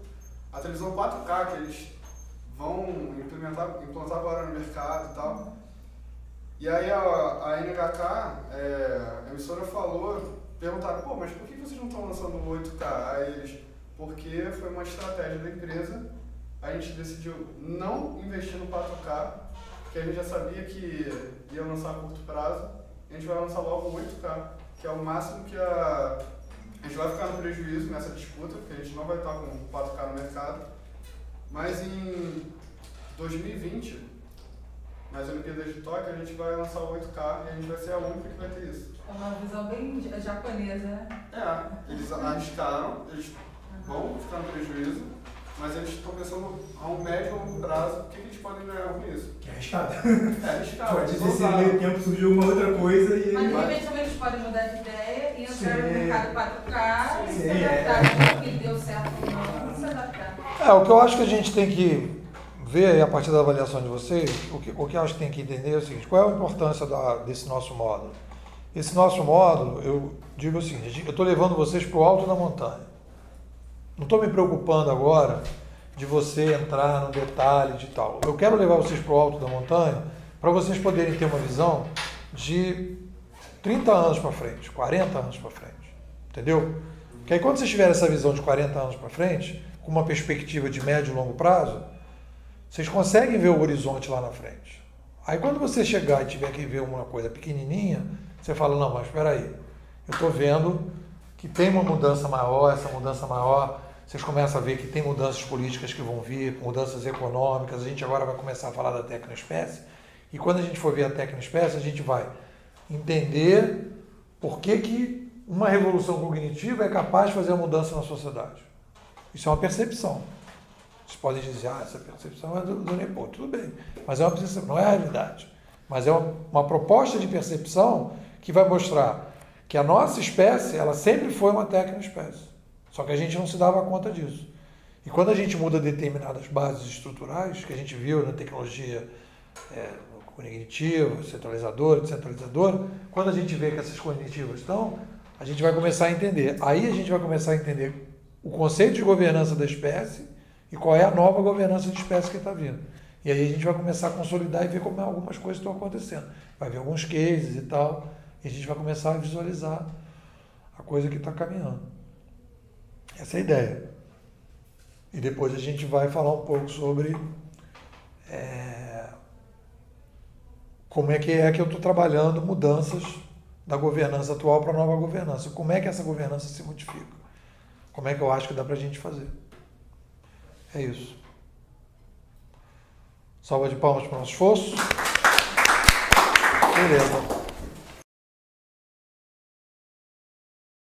a televisão 4K que eles vão implantar agora no mercado e tal. E aí a NHK, a emissora perguntaram, pô, mas por que vocês não estão lançando o 8K? Aí eles, porque foi uma estratégia da empresa, a gente decidiu não investir no 4K, porque a gente já sabia que ia lançar a curto prazo, e a gente vai lançar logo o 8K, que é o máximo que a gente vai ficar no prejuízo nessa disputa, porque a gente não vai estar com 4K no mercado, mas em 2020, nas Olimpíadas de Tóquio, a gente vai lançar o 8K e a gente vai ser a única que vai ter isso. É uma visão bem japonesa, né? Eles arriscaram, eles vão ficar no prejuízo, mas eles estão pensando a um médio e longo prazo, o que a gente pode ganhar com isso? Que é arriscado. É arriscado. Pode ser que no meio tempo surgiu uma outra coisa e... Mas de repente também eles podem mudar de ideia e entrar no mercado 4K e se adaptar ao que deu certo ou não, se adaptar. O que eu acho que a gente tem que ver, a partir da avaliação de vocês, o que eu acho que tem que entender é o seguinte: qual é a importância desse nosso módulo? Esse nosso módulo, eu digo o seguinte, eu estou levando vocês para o alto da montanha. Não estou me preocupando agora de você entrar no detalhe de tal. Eu quero levar vocês para o alto da montanha para vocês poderem ter uma visão de 30 anos para frente, 40 anos para frente. Entendeu? Porque aí quando vocês tiverem essa visão de 40 anos para frente, com uma perspectiva de médio e longo prazo, vocês conseguem ver o horizonte lá na frente. Aí quando você chegar e tiver que ver uma coisa pequenininha, você fala, não, mas espera aí, eu estou vendo que tem uma mudança maior, essa mudança maior, vocês começam a ver que tem mudanças políticas que vão vir, mudanças econômicas, a gente agora vai começar a falar da tecnoespécie, e quando a gente for ver a tecnoespécie, a gente vai entender por que uma revolução cognitiva é capaz de fazer a mudança na sociedade. Isso é uma percepção. Vocês podem dizer, essa percepção é do Nepô, tudo bem, mas é uma percepção, não é a realidade. Mas é uma proposta de percepção que vai mostrar que a nossa espécie, ela sempre foi uma tecnoespécie, só que a gente não se dava conta disso. E quando a gente muda determinadas bases estruturais, que a gente viu na tecnologia cognitiva, centralizadora, descentralizadora, quando a gente vê que essas cognitivas estão, a gente vai começar a entender. Aí a gente vai começar a entender o conceito de governança da espécie e qual é a nova governança de espécie que está vindo. E aí a gente vai começar a consolidar e ver como algumas coisas estão acontecendo. Vai ver alguns cases e tal, e a gente vai começar a visualizar a coisa que está caminhando. Essa é a ideia. E depois a gente vai falar um pouco sobre como é que eu estou trabalhando mudanças da governança atual para a nova governança. Como é que essa governança se modifica? Como é que eu acho que dá para a gente fazer? É isso. Salva de palmas para o nosso esforço. Beleza.